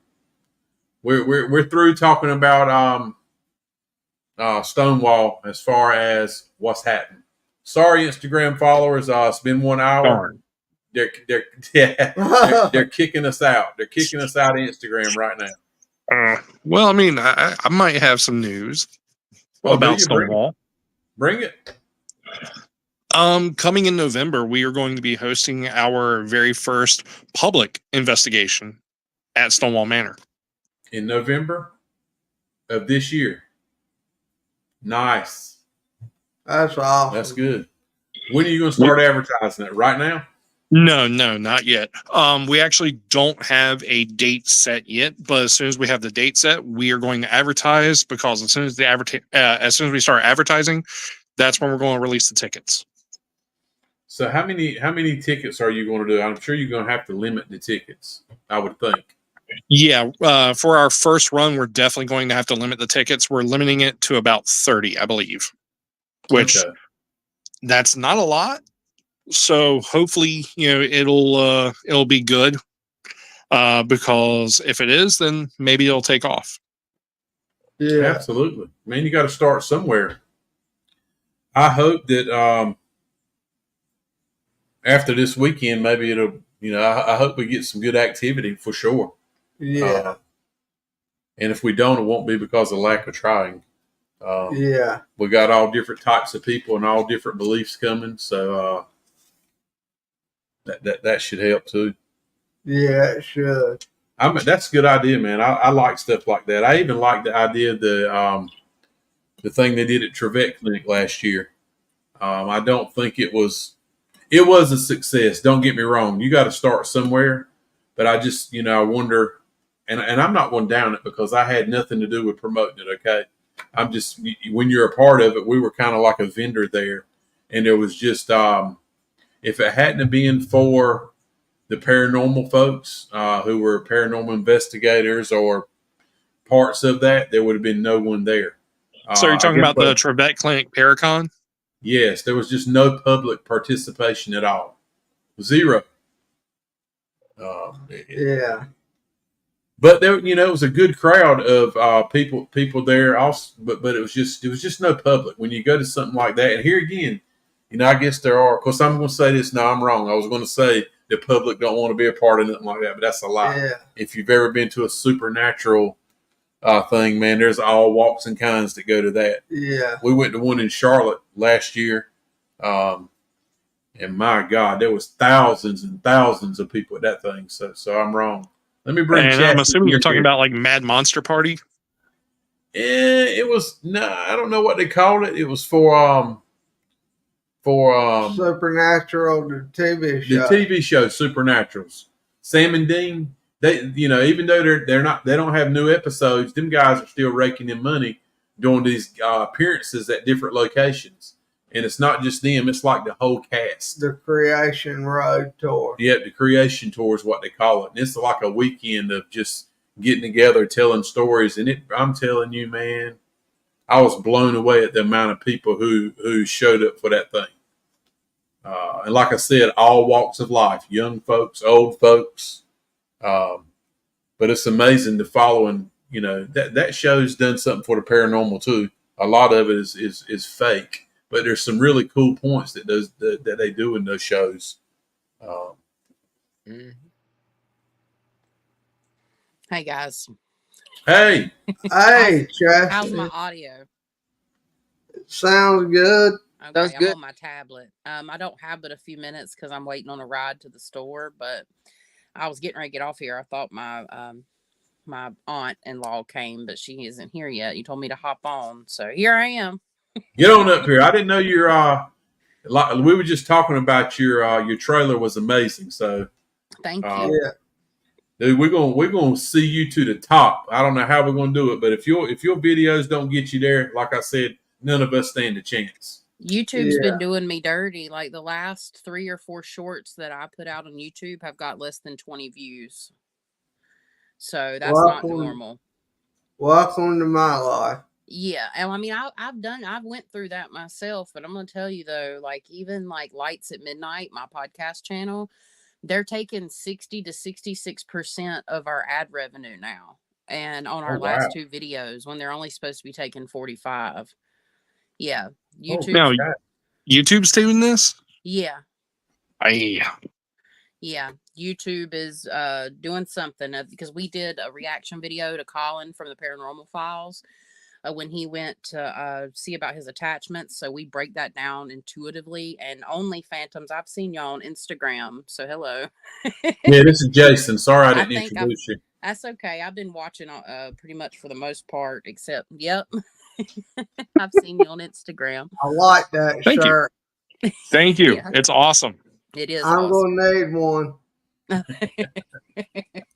We're through talking about Stonewall as far as what's happening. Sorry, Instagram followers. It's been 1 hour. Darn. They're kicking us out. They're kicking us out of Instagram right now. Well, I mean, I might have some news about Stonewall. Bring it. Coming in November, we are going to be hosting our very first public investigation at Stonewall Manor. In November of this year. Nice. That's awesome. That's good. When are you going to start advertising it? Right now? No, not yet. We actually don't have a date set yet, but as soon as we have the date set, we are going to advertise, because as soon as we start advertising, that's when we're going to release the tickets. So how many tickets are you going to do? I'm sure you're going to have to limit the tickets, I would think. Yeah, for our first run, we're definitely going to have to limit the tickets. We're limiting it to about 30, I believe, which that's not a lot. So hopefully, it'll be good, because if it is, then maybe it'll take off. Yeah, absolutely. Man, you got to start somewhere. I hope that after this weekend, maybe it'll, I hope we get some good activity for sure. Yeah. And if we don't, it won't be because of lack of trying. Yeah. We got all different types of people and all different beliefs coming. So that should help too. Yeah, it should. That's a good idea, man. I like stuff like that. I even like the idea of the thing they did at Trevette Clinic last year. I don't think it was a success. Don't get me wrong. You got to start somewhere. But I just, I wonder, and I'm not going down it because I had nothing to do with promoting it, okay? I'm just, when you're a part of it, we were kind of like a vendor there. And there was just, if it hadn't been for the paranormal folks who were paranormal investigators or parts of that, there would have been no one there. So you're talking about the Trevette Clinic Paracon? Yes, there was just no public participation at all. Zero. Yeah. But there, it was a good crowd of people there. Also, but it was just no public. When you go to something like that, and here again, I guess there are. Of course, I'm going to say this. No, I'm wrong. I was going to say the public don't want to be a part of nothing like that, but that's a lie. Yeah. If you've ever been to a supernatural thing, man, there's all walks and kinds that go to that. Yeah. We went to one in Charlotte last year, and my God, there was thousands and thousands of people at that thing. So I'm wrong. Let me bring. And I'm assuming you're talking about like Mad Monster Party. It was I don't know what they called it. It was for Supernatural, the TV show. The TV show Supernaturals. Sam and Dean, they, even though they don't have new episodes, them guys are still raking in money doing these appearances at different locations. And it's not just them; it's like the whole cast. The Creation Road Tour. Yep, the Creation Tour is what they call it. And it's like a weekend of just getting together, telling stories. And I'm telling you, man, I was blown away at the amount of people who showed up for that thing. And like I said, all walks of life, young folks, old folks. But it's amazing the following. That show's done something for the paranormal too. A lot of it is fake, but there's some really cool points that they do in those shows. Hey guys, Hey, Hey, how's Chastity. my audio? Sounds good. Okay, Sounds I'm good. on my tablet. I don't have but a few minutes because I'm waiting on a ride to the store. But I was getting ready to get off here. I thought my aunt-in-law came, but she isn't here yet. You told me to hop on, so here I am. get on up here. I didn't know we were just talking about your trailer was amazing. So Thank Uh, you. Yeah. dude, we're gonna see you to the top. I don't know how we're gonna do it, but if your videos don't get you there, like I said, none of us stand a chance. YouTube's Yeah. been doing me dirty. Like the last 3 or 4 shorts that I put out on YouTube have got less than 20 views. So that's not normal. Welcome to my life. Yeah, and I mean, I've went through that myself, but I'm gonna tell you though, like even like Lights at Midnight, my podcast channel, they're taking 60 to 66% of our ad revenue now, and on our Oh, wow. last 2 videos when they're only supposed to be taking 45. Yeah, YouTube. Now, YouTube's doing this? Yeah, Yeah. YouTube is doing something because we did a reaction video to Colin from the Paranormal Files. When he went to see about his attachments. So we break that down intuitively. And only Phantoms, I've seen y'all on Instagram. So hello. Yeah, this is Jason. Sorry I didn't think introduce you. That's okay. I've been watching pretty much for the most part, except, yep. I've seen you on Instagram. I like that Thank you. shirt. Thank you. Yeah. It's awesome. It is I'm awesome. going to need one.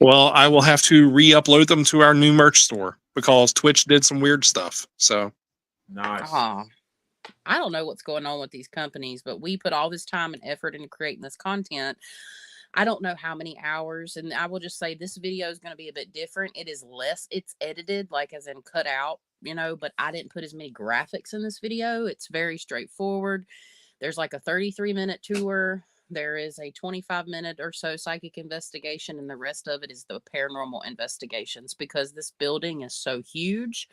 Well, I will have to re-upload them to our new merch store because Twitch did some weird stuff. So Nice. I don't know what's going on with these companies, but we put all this time and effort into creating this content. I don't know how many hours, and I will just say this video is going to be a bit different. It is less, it's edited, like as in cut out, but I didn't put as many graphics in this video. It's very straightforward. There's like a 33-minute tour. There is a 25-minute or so psychic investigation, and the rest of it is the paranormal investigations because this building is so huge.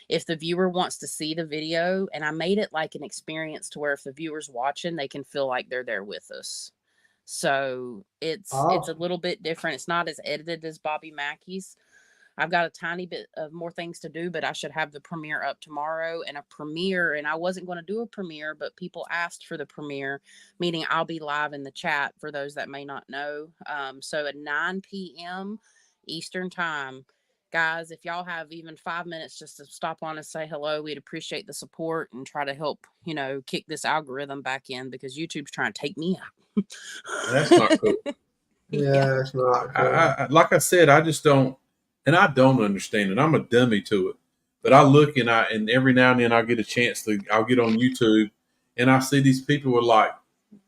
If the viewer wants to see the video, and I made it like an experience to where if the viewer's watching, they can feel like they're there with us. So it's a little bit different. It's not as edited as Bobby Mackey's. I've got a tiny bit of more things to do, but I should have the premiere up tomorrow and a premiere. And I wasn't going to do a premiere, but people asked for the premiere, meaning I'll be live in the chat for those that may not know. So at 9 p.m. Eastern time, guys, if y'all have even 5 minutes just to stop on and say hello, we'd appreciate the support and try to help, kick this algorithm back in because YouTube's trying to take me out. That's not cool. Yeah, it's not cool. I like I said, I just don't, and I don't understand it. I'm a dummy to it. But I look and every now and then I get a chance I'll get on YouTube and I see these people with like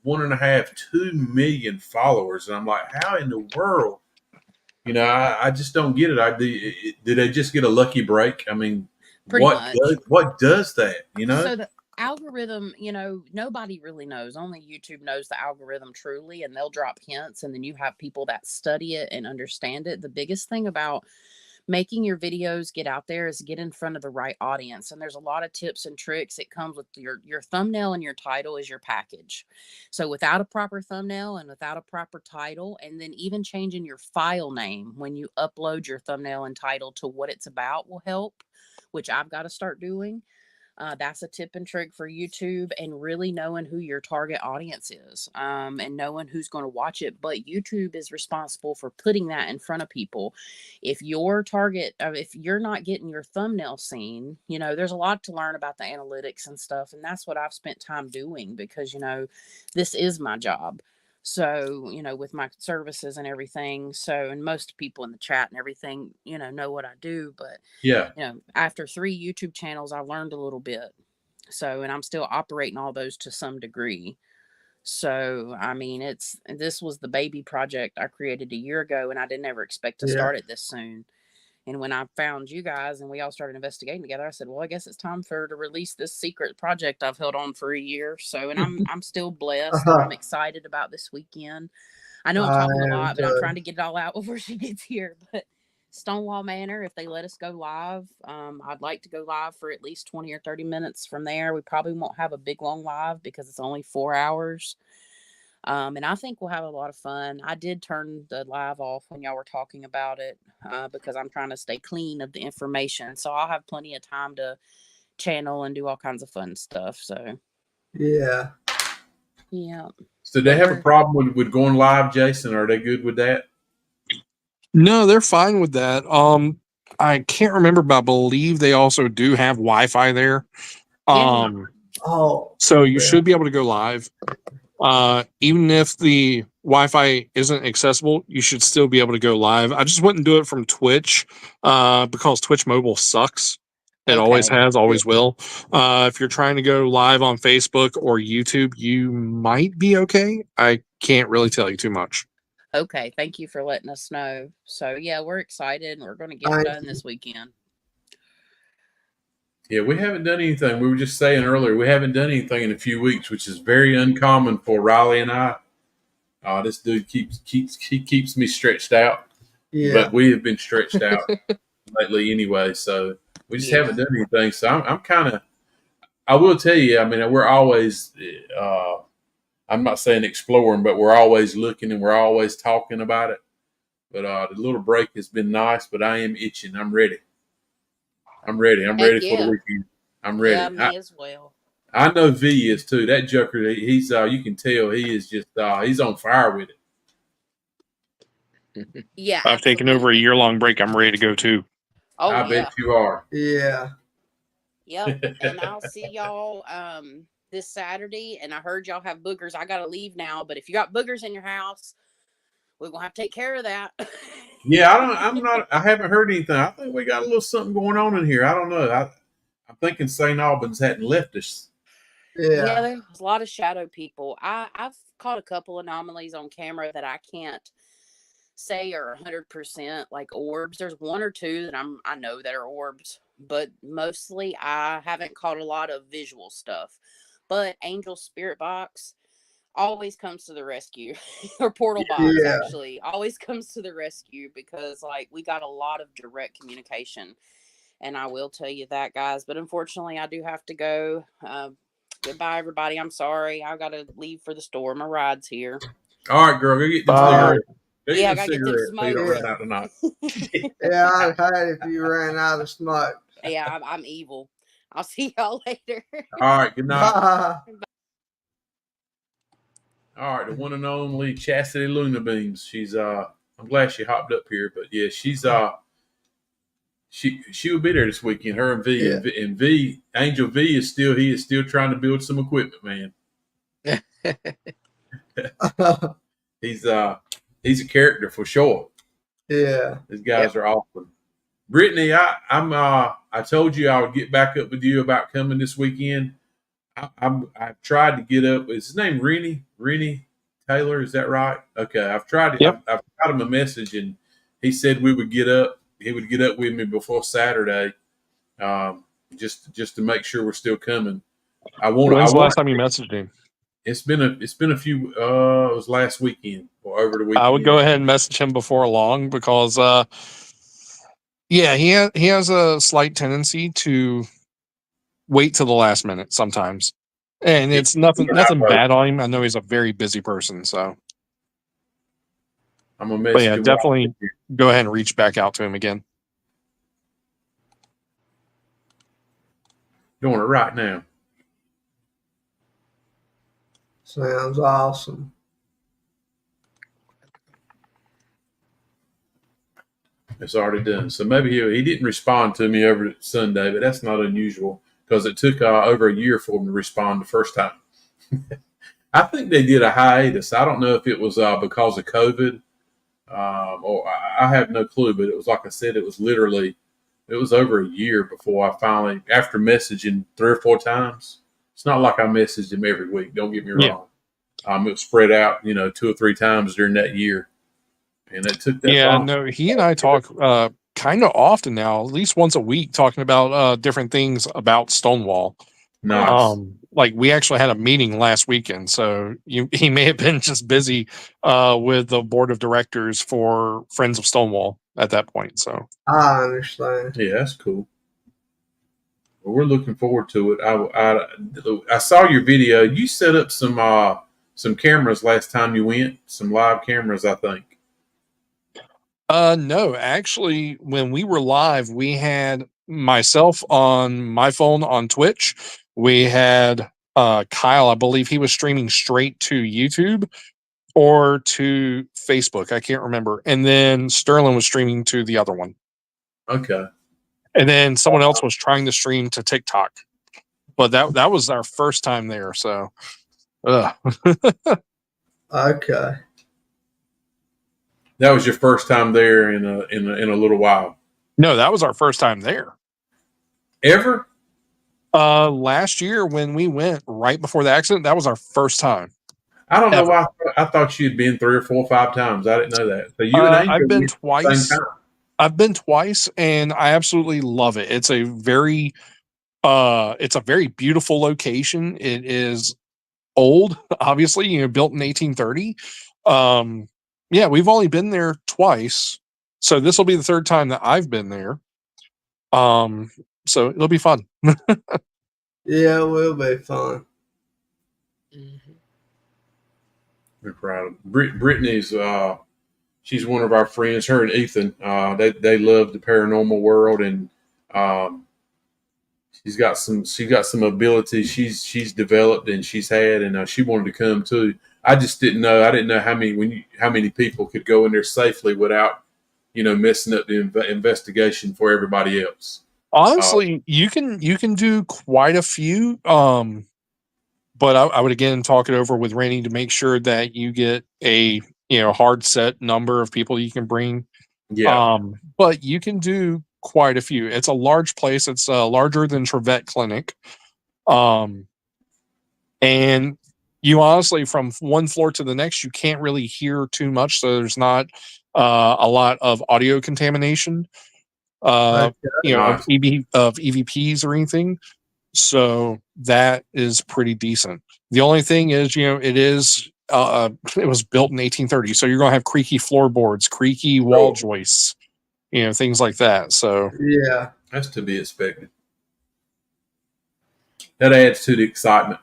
1.5, 2 million followers. And I'm like, how in the world? I just don't get it. Did they just get a lucky break? I mean, Pretty much. What does that, So the algorithm, nobody really knows. Only YouTube knows the algorithm truly, and they'll drop hints, and then you have people that study it and understand it. The biggest thing about making your videos get out there is get in front of the right audience. And there's a lot of tips and tricks. It comes with your thumbnail and your title is your package. So without a proper thumbnail and without a proper title, and then even changing your file name when you upload your thumbnail and title to what it's about will help, which I've got to start doing. That's a tip and trick for YouTube, and really knowing who your target audience is, and knowing who's going to watch it. But YouTube is responsible for putting that in front of people. If your target, if you're not getting your thumbnail seen, there's a lot to learn about the analytics and stuff. And that's what I've spent time doing because, this is my job. So, with my services and everything. So, and most people in the chat and everything, know what I do. But, Yeah. After 3 YouTube channels, I learned a little bit. So, and I'm still operating all those to some degree. So, I mean, this was the baby project I created a year ago, and I didn't ever expect to start it this soon. And when I found you guys and we all started investigating together, I said, well, I guess it's time for her to release this secret project I've held on for a year. So, and I'm still blessed and I'm excited about this weekend. I know I'm talking a lot, but I'm trying to get it all out before she gets here. But Stonewall Manor, if they let us go live, I'd like to go live for at least 20 or 30 minutes from there. We probably won't have a big long live because it's only 4 hours. And I think we'll have a lot of fun. I did turn the live off when y'all were talking about it because I'm trying to stay clean of the information. So I'll have plenty of time to channel and do all kinds of fun stuff. So, yeah. So they have a problem with going live, Jason? Are they good with that? No, they're fine with that. I can't remember, but I believe they also do have Wi-Fi there. So you should be able to go live. Even if the Wi-Fi isn't accessible, you should still be able to go live. I just wouldn't do it from Twitch because Twitch mobile sucks. It always has, always will. If you're trying to go live on Facebook or YouTube, you might be okay. I can't really tell you too much. Okay, thank you for letting us know. So yeah, we're excited and we're going to get it done this weekend. Yeah, we haven't done anything. We were just saying earlier, we haven't done anything in a few weeks, which is very uncommon for Riley and I. This dude keeps me stretched out. Yeah. But we have been stretched out lately anyway, so we just haven't done anything. So I'm kind of, I will tell you, I mean, we're always, I'm not saying exploring, but we're always looking and we're always talking about it. But the little break has been nice, but I am itching. I'm ready. I'm ready for the weekend. I'm ready. Yeah, me as well. I know V is too. That joker, he's you can tell he is just he's on fire with it. Yeah. I've taken over a year-long break. I'm ready to go too. Oh, I bet you are. Yeah. Yep. And I'll see y'all this Saturday. And I heard y'all have boogers. I gotta leave now, but if you got boogers in your house, we're gonna have to take care of that. Yeah, I haven't heard anything. I think we got a little something going on in here. I don't know. I'm thinking St. Albans hadn't left us. Yeah, there's a lot of shadow people. I've caught a couple anomalies on camera that I can't say are 100% like orbs. There's 1 or 2 that I know that are orbs, but mostly I haven't caught a lot of visual stuff. But Angel Spirit Box always comes to the rescue, or Portal Box actually always comes to the rescue because like we got a lot of direct communication, and I will tell you that, guys. But unfortunately, I do have to go. Goodbye, everybody. I'm sorry. I got to leave for the store. My ride's here. All right, girl. Go get the cigarette. Yeah, I got to get them smokes. So you don't run out tonight. Yeah, I'd hate if you ran out of smoke. Yeah, I'm evil. I'll see y'all later. All right. Good night. Bye. All right, the one and only Chastity Luna Beams. She's I'm glad she hopped up here, but yeah, she's she will be there this weekend. Her and V and V Angel V is still trying to build some equipment, man. He's a character for sure. Yeah, these guys are awesome. Brittany, I told you I would get back up with you about coming this weekend. I've tried to get up. Is his name Rennie Taylor? Is that right? Okay. I've tried. I've got him a message, and he said we would get up. He would get up with me before Saturday, just to make sure we're still coming. When's the last time you messaged him? It's been a few. It was last weekend or over the weekend. I would go ahead and message him before long because, he has a slight tendency to wait till the last minute sometimes, and it's nothing bad on him. I know he's a very busy person, so I'm gonna message him. Definitely go ahead and reach back out to him again. Doing it right now. Sounds awesome. It's already done. So maybe he didn't respond to me over Sunday, but that's not unusual because it took over a year for him to respond the first time. I think they did a hiatus. I don't know if it was because of COVID, or I have no clue. But it was like I said, it was over a year before I finally, after messaging 3 or 4 times. It's not like I messaged him every week. Don't get me wrong. It was spread out, 2 or 3 times during that year, and it took that Yeah, long. no, he and I talk kind of often now, at least once a week, talking about different things about Stonewall. Nice. Like we actually had a meeting last weekend, so he may have been just busy with the board of directors for Friends of Stonewall at that point. So I understand. Yeah, that's cool. Well, we're looking forward to it. I saw your video. You set up some cameras last time you went, some live cameras, I think. no, actually, when we were live, we had myself on my phone on Twitch. We had Kyle, I believe he was streaming straight to YouTube or to Facebook. I can't remember. And then Sterling was streaming to the other one. Okay. And then someone else was trying to stream to TikTok. But that was our first time there. So, Okay. That was your first time there in a little while. No, that was our first time there. Ever? Last year when we went right before the accident, that was our first time. I don't know Ever. why. I thought you'd been 3 or 4 or 5 times. I didn't know that. So you and Angel I've been went at the twice. same time. I've been twice, and I absolutely love it. It's a very beautiful location. It is old, obviously, built in 1830. Yeah, we've only been there twice, so this will be the third time that I've been there. So it'll be fun. Yeah, it will be fun. Mhm. We're proud of Brittany's. She's one of our friends. Her and Ethan. They love the paranormal world, and she's got some abilities she's developed and she's had, and she wanted to come too. I just didn't know. I didn't know how many people could go in there safely without messing up the investigation for everybody else. Honestly, you can do quite a few. But I would again talk it over with Randy to make sure that you get a hard set number of people you can bring. Yeah. But you can do quite a few. It's a large place. It's larger than Trevette Clinic. And you honestly, from one floor to the next, you can't really hear too much. So there's not a lot of audio contamination, Okay. of Nice. EVPs or anything. So that is pretty decent. The only thing is, it was built in 1830. So you're going to have creaky floorboards, creaky wall joists, things like that. So Yeah. That's to be expected. That adds to the excitement.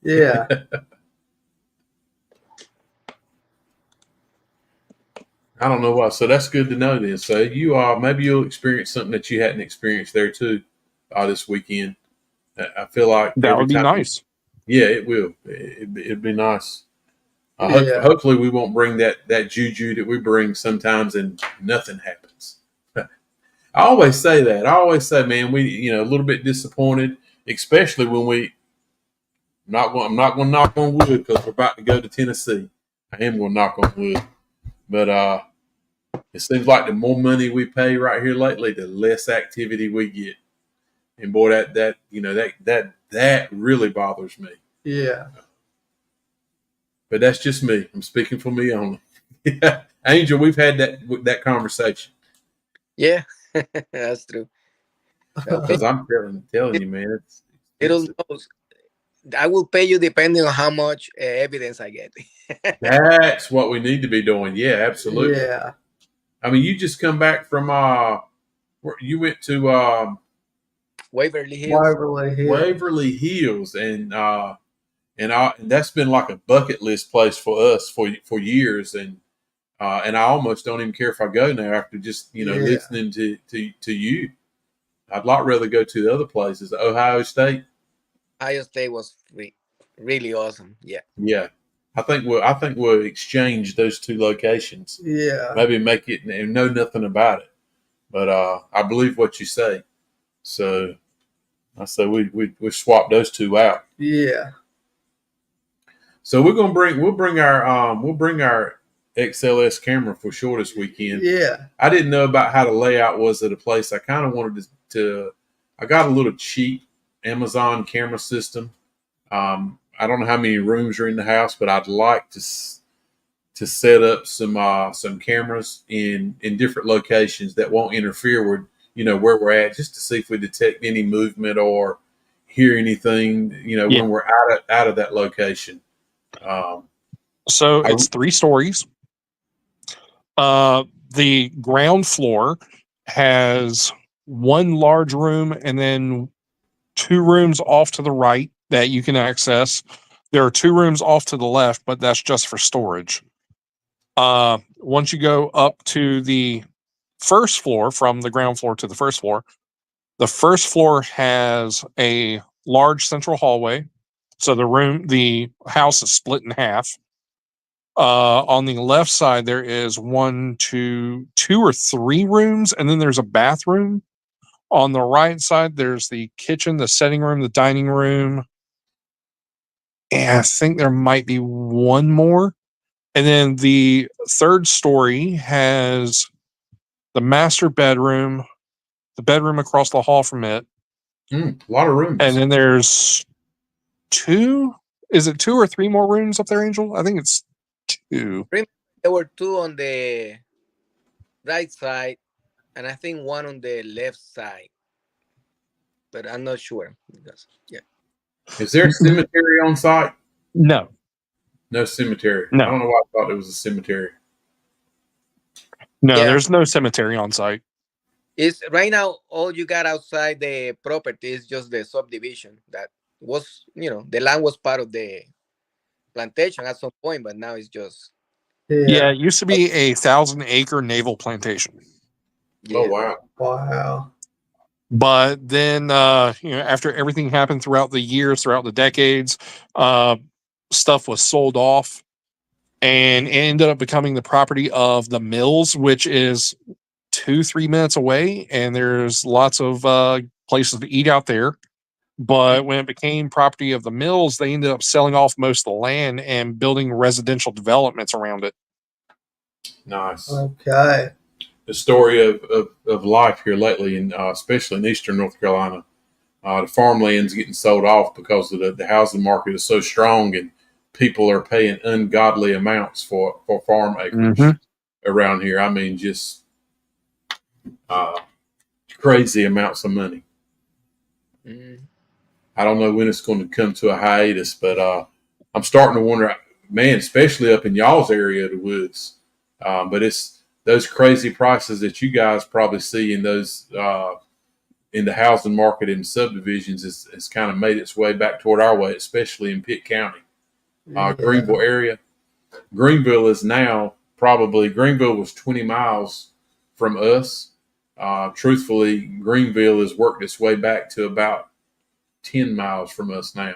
Yeah. I don't know why. So that's good to know then. So maybe you'll experience something that you hadn't experienced there too this weekend. I feel like that would be nice. Yeah, it will. It'd be nice. Yeah. Hopefully we won't bring that juju that we bring sometimes and nothing happens. I always say that. I always say, man, we a little bit disappointed, especially when I'm not going to knock on wood because we're about to go to Tennessee. I am going to knock on wood, but it seems like the more money we pay right here lately, the less activity we get. And boy, that really bothers me. Yeah. But that's just me. I'm speaking for me only. Angel, we've had that conversation. Yeah, that's true. Because I'm telling you, man, It'll knows. I will pay you depending on how much evidence I get. that's what we need to be doing. Yeah, absolutely. Yeah. I mean, you just come back from you went to Waverly Hills. Waverly Hills, and that's been like a bucket list place for us for years, and I almost don't even care if I go now after just listening to you. I'd lot rather go to the other places. Ohio State. Ohio State was really awesome. Yeah. Yeah. I think we'll exchange those two locations. Yeah. Maybe make it and know nothing about it. But I believe what you say. So I say we swap those two out. Yeah. So we'll bring our XLS camera for sure this weekend. Yeah. I didn't know about how the layout was at a place. I kind of wanted to I got a little cheap Amazon camera system. I don't know how many rooms are in the house, but I'd like to set up some cameras in different locations that won't interfere with where we're at, just to see if we detect any movement or hear anything when we're out of that location. So it's 3 stories. The ground floor has one large room and then 2 rooms off to the right that you can access. There are 2 rooms off to the left, but that's just for storage. Once you go up to the first floor, from the ground floor to the first floor has a large central hallway. So the house is split in half. On the left side, there is 2 or 3 rooms, and then there's a bathroom. On the right side, there's the kitchen, the setting room, the dining room, and I think there might be one more. And then the third story has the master bedroom, the bedroom across the hall from it. A lot of rooms. And then there's 2. Is it 2 or 3 more rooms up there, Angel? I think it's 2. There were 2 on the right side, and I think 1 on the left side, but I'm not sure. Is there a cemetery on site? No. No cemetery. No. I don't know why I thought there was a cemetery. No, Yeah. There's no cemetery on site. It's right now all you got outside the property is just the subdivision that was, the land was part of the plantation at some point, but now it's just Yeah, it used to be a 1,000-acre naval plantation. Oh wow. Wow. But then, after everything happened throughout the years, throughout the decades, stuff was sold off, and it ended up becoming the property of the Mills, which is 2-3 minutes away, and there's lots of places to eat out there. But when it became property of the Mills, they ended up selling off most of the land and building residential developments around it. Nice. Okay. The story of life here lately, and especially in eastern North Carolina, the farmland's getting sold off because of the housing market is so strong, and people are paying ungodly amounts for farm acreage around here. I mean, just crazy amounts of money. I don't know when it's going to come to a hiatus, but I'm starting to wonder, man, especially up in y'all's area of the woods. But it's those crazy prices that you guys probably see in those in the housing market in subdivisions has kind of made its way back toward our way, especially in Pitt County, Greenville area. Greenville was 20 miles from us. Truthfully, Greenville has worked its way back to about 10 miles from us now.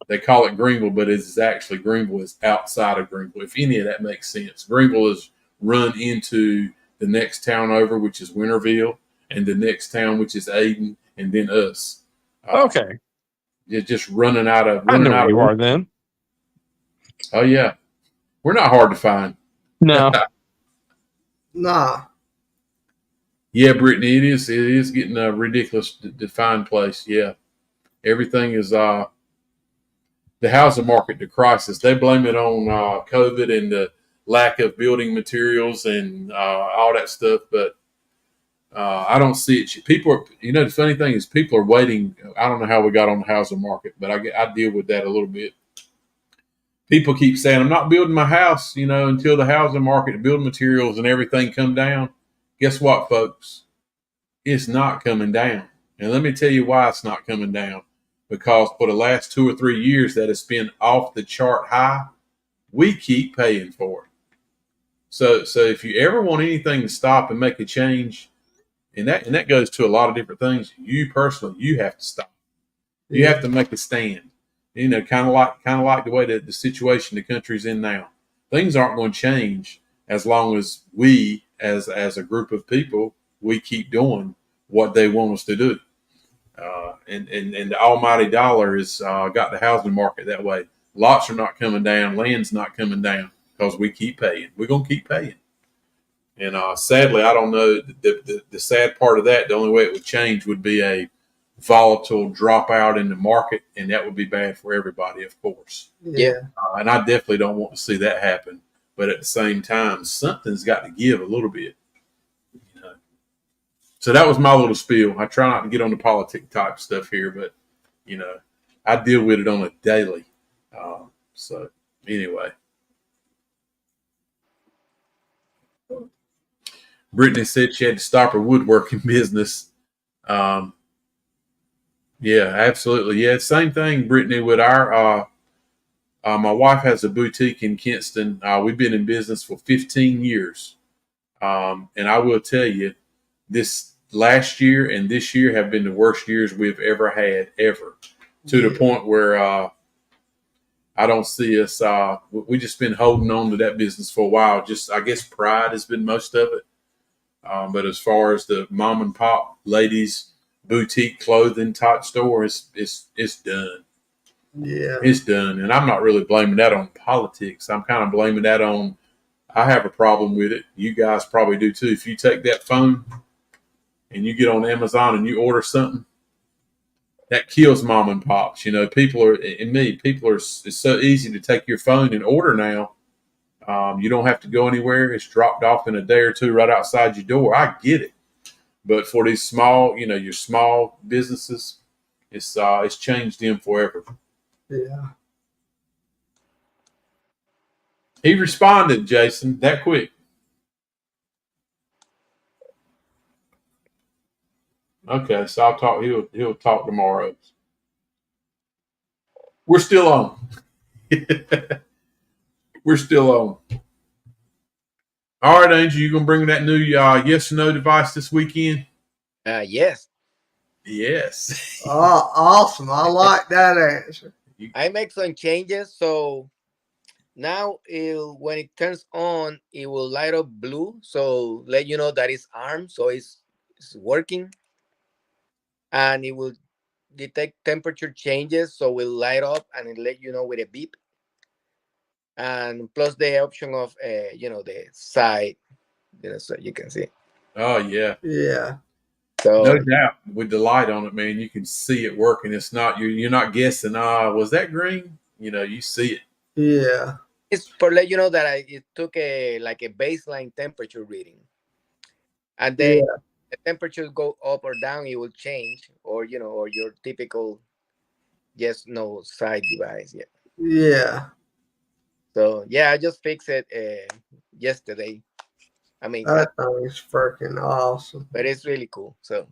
They call it Greenville, but it's actually Greenville is outside of Greenville, if any of that makes sense. Greenville is run into the next town over, which is Winterville, and the next town, which is Ayden, and then us. Okay. Just running out of. I know where you are then. Oh, yeah. We're not hard to find. No. Nah. Yeah, Brittany, it is getting a ridiculous to find place. Yeah. Everything is the housing market, the crisis. They blame it on COVID and the lack of building materials and all that stuff, but I don't see it. People are, the funny thing is people are waiting. I don't know how we got on the housing market, but I deal with that a little bit. People keep saying, I'm not building my house, until the housing market, building materials and everything come down. Guess what, folks? It's not coming down. And let me tell you why it's not coming down. Because for the last 2 or 3 years that it's been off the chart high, we keep paying for it. So if you ever want anything to stop and make a change, and that goes to a lot of different things, you personally, you have to stop. You have to make a stand. Kind of like the way that the situation the country's in now. Things aren't going to change as long as we, as a group of people, we keep doing what they want us to do. And the almighty dollar has got the housing market that way. Lots are not coming down. Land's not coming down because we keep paying. We're gonna keep paying. And sadly, I don't know. The sad part of that, the only way it would change would be a volatile dropout in the market, and that would be bad for everybody, of course. Yeah. And I definitely don't want to see that happen. But at the same time, something's got to give a little bit. You know? So that was my little spiel. I try not to get on the politic type stuff here, but you know, I deal with it on a daily. So anyway. Brittany said she had to stop her woodworking business. Yeah, absolutely. Yeah, same thing, Brittany, with our my wife has a boutique in Kinston. We've been in business for 15 years. And I will tell you, this last year and this year have been the worst years we've ever had, ever. To the point where I don't see us. We just been holding on to that business for a while. Just, I guess, pride has been most of it. But as far as the mom and pop ladies boutique clothing type store, it's done. Yeah. It's done. And I'm not really blaming that on politics. I'm kind of blaming that on, I have a problem with it. You guys probably do too. If you take that phone and you get on Amazon and you order something, that kills mom and pops. You know, people are, it's so easy to take your phone and order now. You don't have to go anywhere. It's dropped off in a day or two right outside your door. I get it. But for these small, you know, your small businesses, it's changed them forever. Yeah. He responded, Jason, that quick. Okay, so I'll talk. He'll talk tomorrow. We're still on. We're still on. All right, Angel, you gonna bring that new yes or no device this weekend? Yes. Yes. Oh, awesome. I like that answer. I make some changes. So now when it turns on, it will light up blue. So let you know that it's armed. So it's working. And it will detect temperature changes. So it will light up and it let you know with a beep. And plus the option of, the side, so you can see. Oh yeah. Yeah. So no doubt, with the light on it, man, you can see it working. It's not you're not guessing. Was that green? You know, you see it. Yeah. it's for let you know that it took a baseline temperature reading, and then the temperature go up or down. It will change, or or your typical yes no side device. Yeah. Yeah. So yeah, I just fixed it yesterday. I mean, That thing is freaking awesome. but it's really cool. So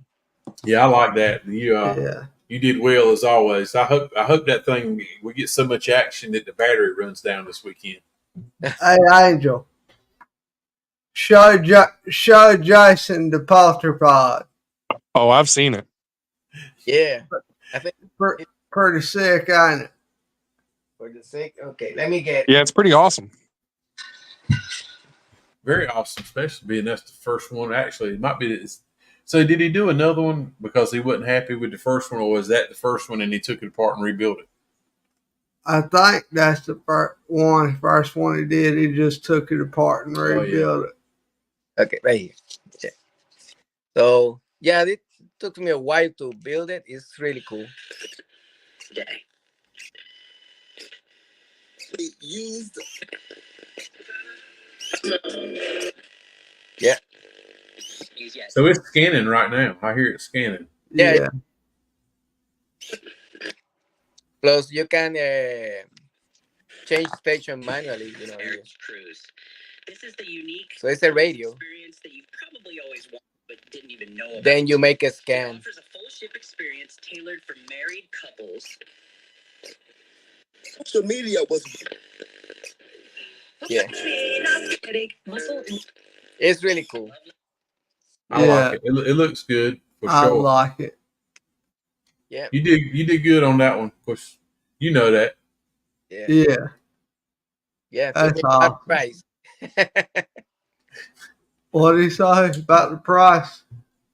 yeah, I like that. You did well as always. I hope that thing we get so much action that the battery runs down this weekend. Hey, Angel, show Jason the Potter Pod. Oh, I've seen it. yeah, I think Pretty sick, ain't it? for the sake. Okay, let me get. Yeah, it's pretty awesome. Very awesome, especially being that's the first one. Actually, it might be. So, did he do another one because he wasn't happy with the first one, or was that the first one and he took it apart and rebuilt it? I think that's the first one he did. He just took it apart and rebuilt it. Okay, right here. Yeah. So yeah, it took me a while to build it. It's really cool. Today. Yeah. So it's scanning right now. I hear it scanning. Yeah. Plus, you can change station manually. This is the unique. So it's a radio. Experience that you probably always wanted but didn't even know about. Then you make a scan. It offers a full ship experience tailored for married couples. Social media was. Yeah. It's really cool. I like it. It looks good for sure. I like it. Yeah. You did good on that one. Of course, you know that. Yeah. Yeah. Yeah. That's awesome. Price. What did he say about the price?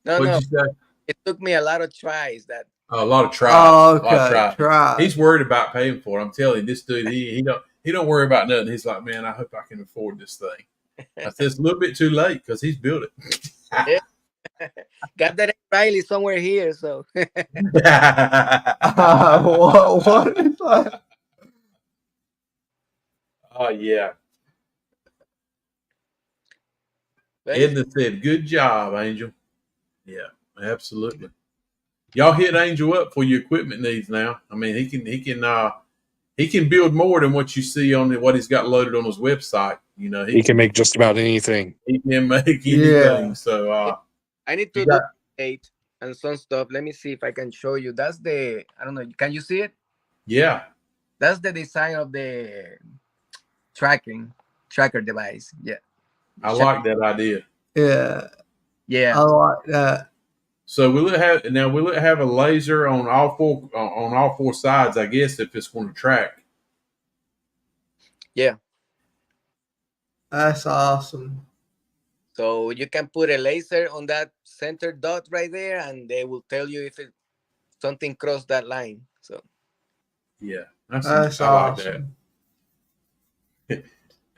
No. What'd you say? It took me a lot of tries that A lot of tries. Oh, A lot of okay. tries. Try. He's worried about paying for it. I'm telling you, this dude, he don't worry about nothing. He's like, man, I hope I can afford this thing. I said it's a little bit too late because he's built it. Yeah. Got that Riley somewhere here, so What is that? Oh yeah. but it's- Edna said, "Good job, Angel." Yeah, absolutely. Y'all hit Angel up for your equipment needs now. I mean, he can build more than what you see on what he's got loaded on his website. You know, He can make just about anything. he can make anything. Yeah. So I need you to do got, 8 and some stuff. Let me see if I can show you. That's the I don't know. Can you see it? yeah, That's the design of the tracker device. Yeah. I like that idea. Yeah. Yeah. I like that. So will it have a laser on all four sides? I guess if it's going to track. Yeah. That's awesome. So you can put a laser on that center dot right there, and they will tell you if something crossed that line. So Yeah, That's I like that. awesome.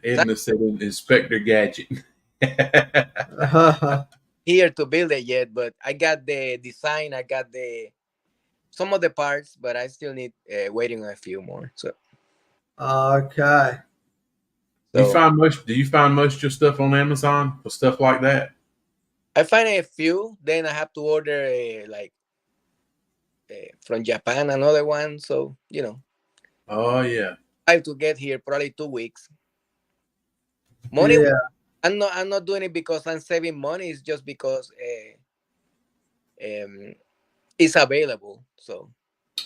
Edna said, "Inspector Gadget." here to build it yet, but I got the design. I got some of the parts, but I still need waiting on a few more. So Okay. Do so you find most of your stuff on Amazon for stuff like that? I find a few. Then I have to order from Japan another one. So Oh yeah. I have to get here probably 2 weeks. Money. Yeah. I'm not doing it because I'm saving money. It's just because it's available. So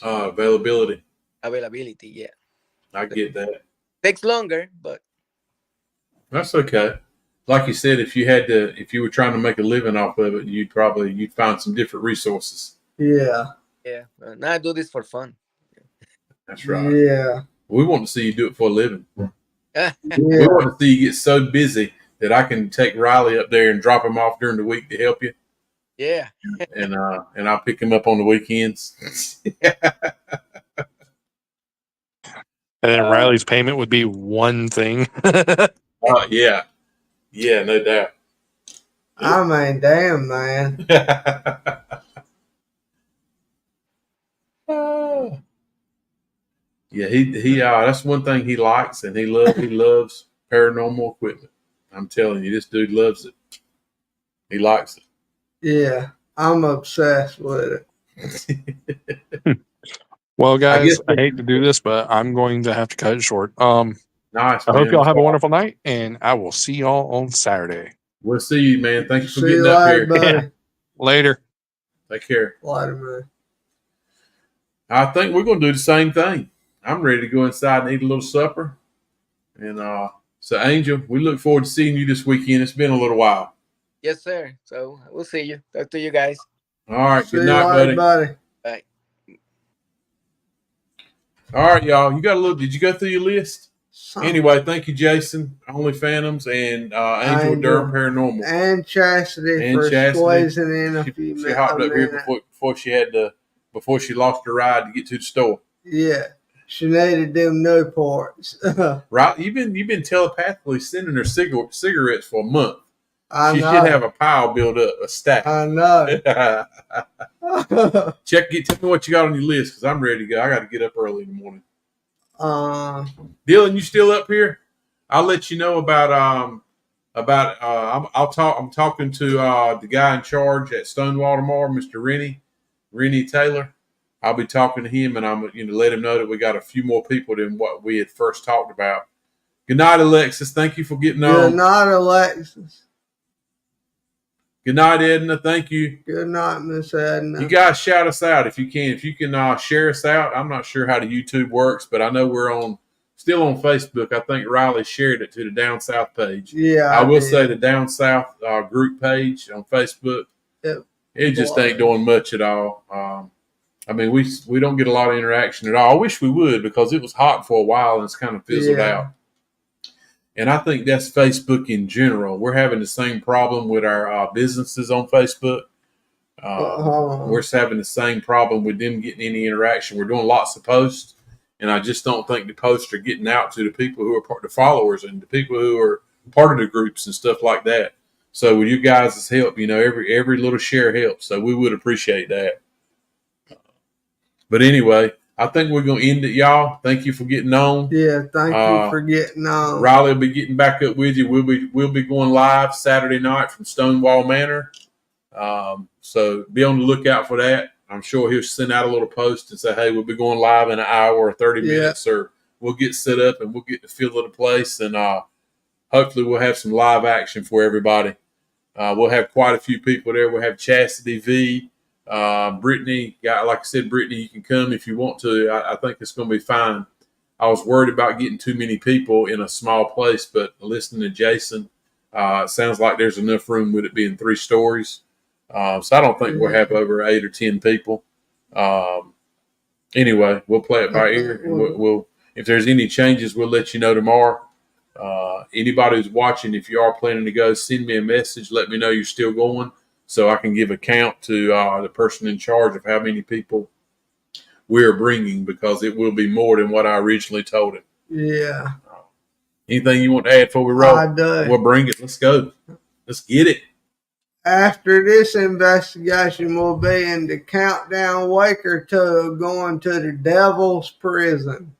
Availability. availability, yeah. I get that. Takes longer, but That's okay. Like you said, if you were trying to make a living off of it, you'd find some different resources. Yeah. yeah. Now I do this for fun. That's right. Yeah. We want to see you do it for a living. We Yeah. want to see you get so busy that I can take Riley up there and drop him off during the week to help you, yeah. and I'll pick him up on the weekends. And then Riley's payment would be one thing. Yeah, no doubt. I mean, damn, man. Yeah, he that's one thing he likes, and he loves paranormal equipment. I'm telling you, this dude loves it. He likes Yeah. I'm obsessed with it. Well, guys, guess- I hate to do this, but I'm going to have to cut it short. Nice. I hope man. y'all have a wonderful night, and I will see y'all on Saturday. We'll see you, man. Thank you it. for See getting you up later, here. buddy. Later. Take care. Later, man. I think we're going to do the same thing. I'm ready to go inside and eat a little supper. And so, Angel, we look forward to seeing you this weekend. It's been a little while. Yes, sir. So we'll see you. Talk to you guys. All right. See Good you night, later, buddy. buddy. Bye. All right, y'all. You got a little. Did you go through your list? Something. Anyway, thank you, Jason, Only Phantoms, and Angel Angel. Durham Paranormal. And Chastity And for Chastity. squeezing in a She, few she minutes. hopped up here before she lost her ride to get to the store. Yeah. She needed them Newports. Right? You've been telepathically sending her cigarettes for a month. I She know. should have a pile built up, a stack. I know. Tell me what you got on your list because I'm ready to go. I got to get up early in the morning. Dylan, you still up here? I'll let you know about I'm talking to the guy in charge at Stonewall tomorrow, Mr. Rennie Taylor. I'll be talking to him, and I'm let him know that we got a few more people than what we had first talked about. Good night, Alexis. Thank you for getting on. Good night, Alexis. Good night, Edna. Thank you. Good night, Miss Edna. You guys shout us out if you can. If you can share us out. I'm not sure how the YouTube works, but I know we're still on Facebook. I think Riley shared it to the Down South page. Yeah, I will did. say the Down South group page on Facebook. It just ain't doing much at all. I mean, we don't get a lot of interaction at all. I wish we would because it was hot for a while and it's kind of fizzled out. And I think that's Facebook in general. We're having the same problem with our businesses on Facebook. We're having the same problem with them getting any interaction. We're doing lots of posts, and I just don't think the posts are getting out to the people who are part of the followers and the people who are part of the groups and stuff like that. So with you guys' help, every little share helps. So we would appreciate that. But anyway, I think we're going to end it, y'all. Thank you for getting on. Yeah, thank you for getting on. Riley will be getting back up with you. We'll be going live Saturday night from Stonewall Manor. So be on the lookout for that. I'm sure he'll send out a little post and say, hey, we'll be going live in an hour or 30 minutes, or we'll get set up and we'll get the feel of the place. And hopefully we'll have some live action for everybody. We'll have quite a few people there. We'll have Chastity V, Brittany. Like I said, Brittany, you can come if you want to. I think it's going to be fine. I was worried about getting too many people in a small place, but listening to Jason, it sounds like there's enough room with it being 3 stories. So I don't think we'll have over 8 or 10 people. Anyway, we'll play it by ear. We'll if there's any changes, we'll let you know tomorrow. Anybody who's watching, if you are planning to go, send me a message. Let me know you're still going, so I can give a count to the person in charge of how many people we're bringing, because it will be more than what I originally told him. Yeah. Anything you want to add before we roll? I do. We'll bring it. Let's go. Let's get it. After this investigation, we'll be in the countdown week or two of going to the devil's prison.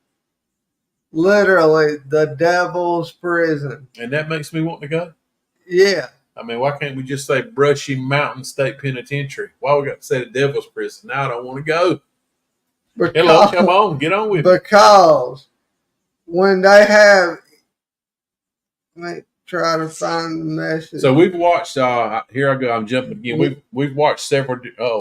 Literally, the devil's prison. And that makes me want to go. Yeah. I mean, why can't we just say Brushy Mountain State Penitentiary? Why we got to say the devil's prison? Now I don't want to go. Hello, come on. Get on with it. Because when they have... Let me try to find the message. So we've watched, here I go, I'm jumping again. We've watched several,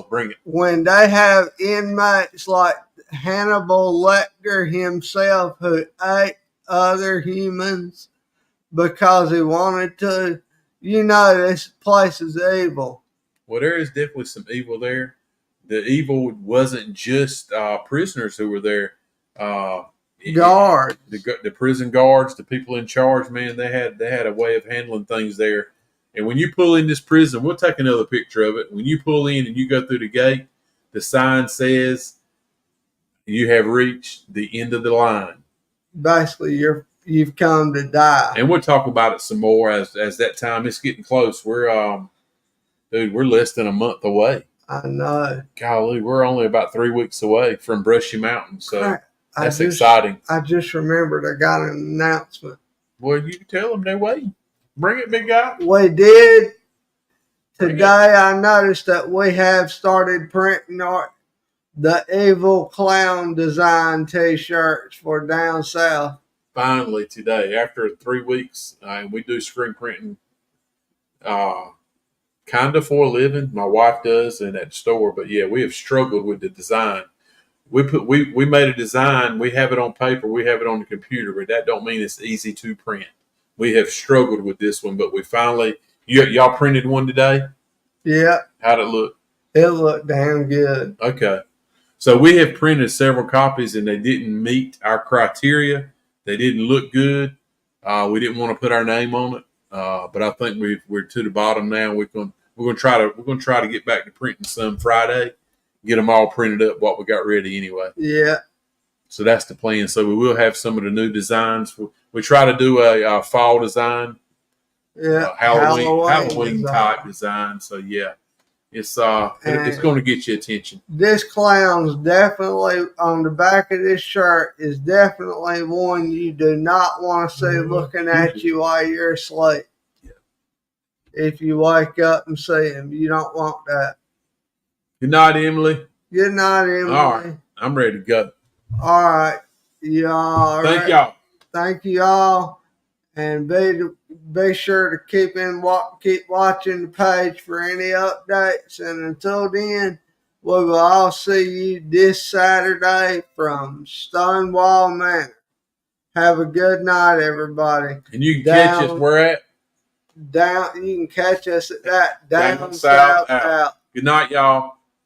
bring it. When they have inmates like Hannibal Lecter himself, who ate other humans because he wanted to, this place is evil. Well, there is definitely some evil there. The evil wasn't just prisoners who were there. Guards, the prison guards, the people in charge, man, they had a way of handling things there. And when you pull in this prison, we'll take another picture of it. When you pull in and you go through the gate, the sign says you have reached the end of the line. Basically, you've come to die. And we'll talk about it some more as that time is getting close. We're less than a month away. I know. Golly, we're only about 3 weeks away from Brushy Mountain, so that's exciting. I just remembered I got an announcement. Well, you can tell them they're waiting. Bring it, big guy. We did. Today I noticed that we have started printing the Evil Clown design T-shirts for down south. Finally today, after 3 weeks, we do screen printing kind of for a living. My wife does in that store, but yeah, we have struggled with the design. We made a design. We have it on paper. We have it on the computer, but that don't mean it's easy to print. We have struggled with this one, but we finally. Y'all printed one today? Yeah. How'd it look? It looked damn good. Okay, so we have printed several copies, and they didn't meet our criteria. They didn't look good. We didn't want to put our name on it, but I think we're to the bottom now. We're going to try to get back to printing some Friday. Get them all printed up what we got ready anyway. Yeah. So that's the plan. So we will have some of the new designs. We try to do a fall design. Yeah. Halloween type design. So yeah, it's going to get your attention. This clown's definitely on the back of this shirt is definitely one you do not want to see looking at you while you're asleep. Yeah. If you wake up and see him, you don't want that. Good night, Emily. Good night, Emily. All right, I'm ready to go. All right, y'all. Thank y'all. Thank you all, and be sure to keep watching the page for any updates. And until then, we will all see you this Saturday from Stonewall Manor. Have a good night, everybody. And you can catch us where at? You can catch us at that down South out. Good night, y'all.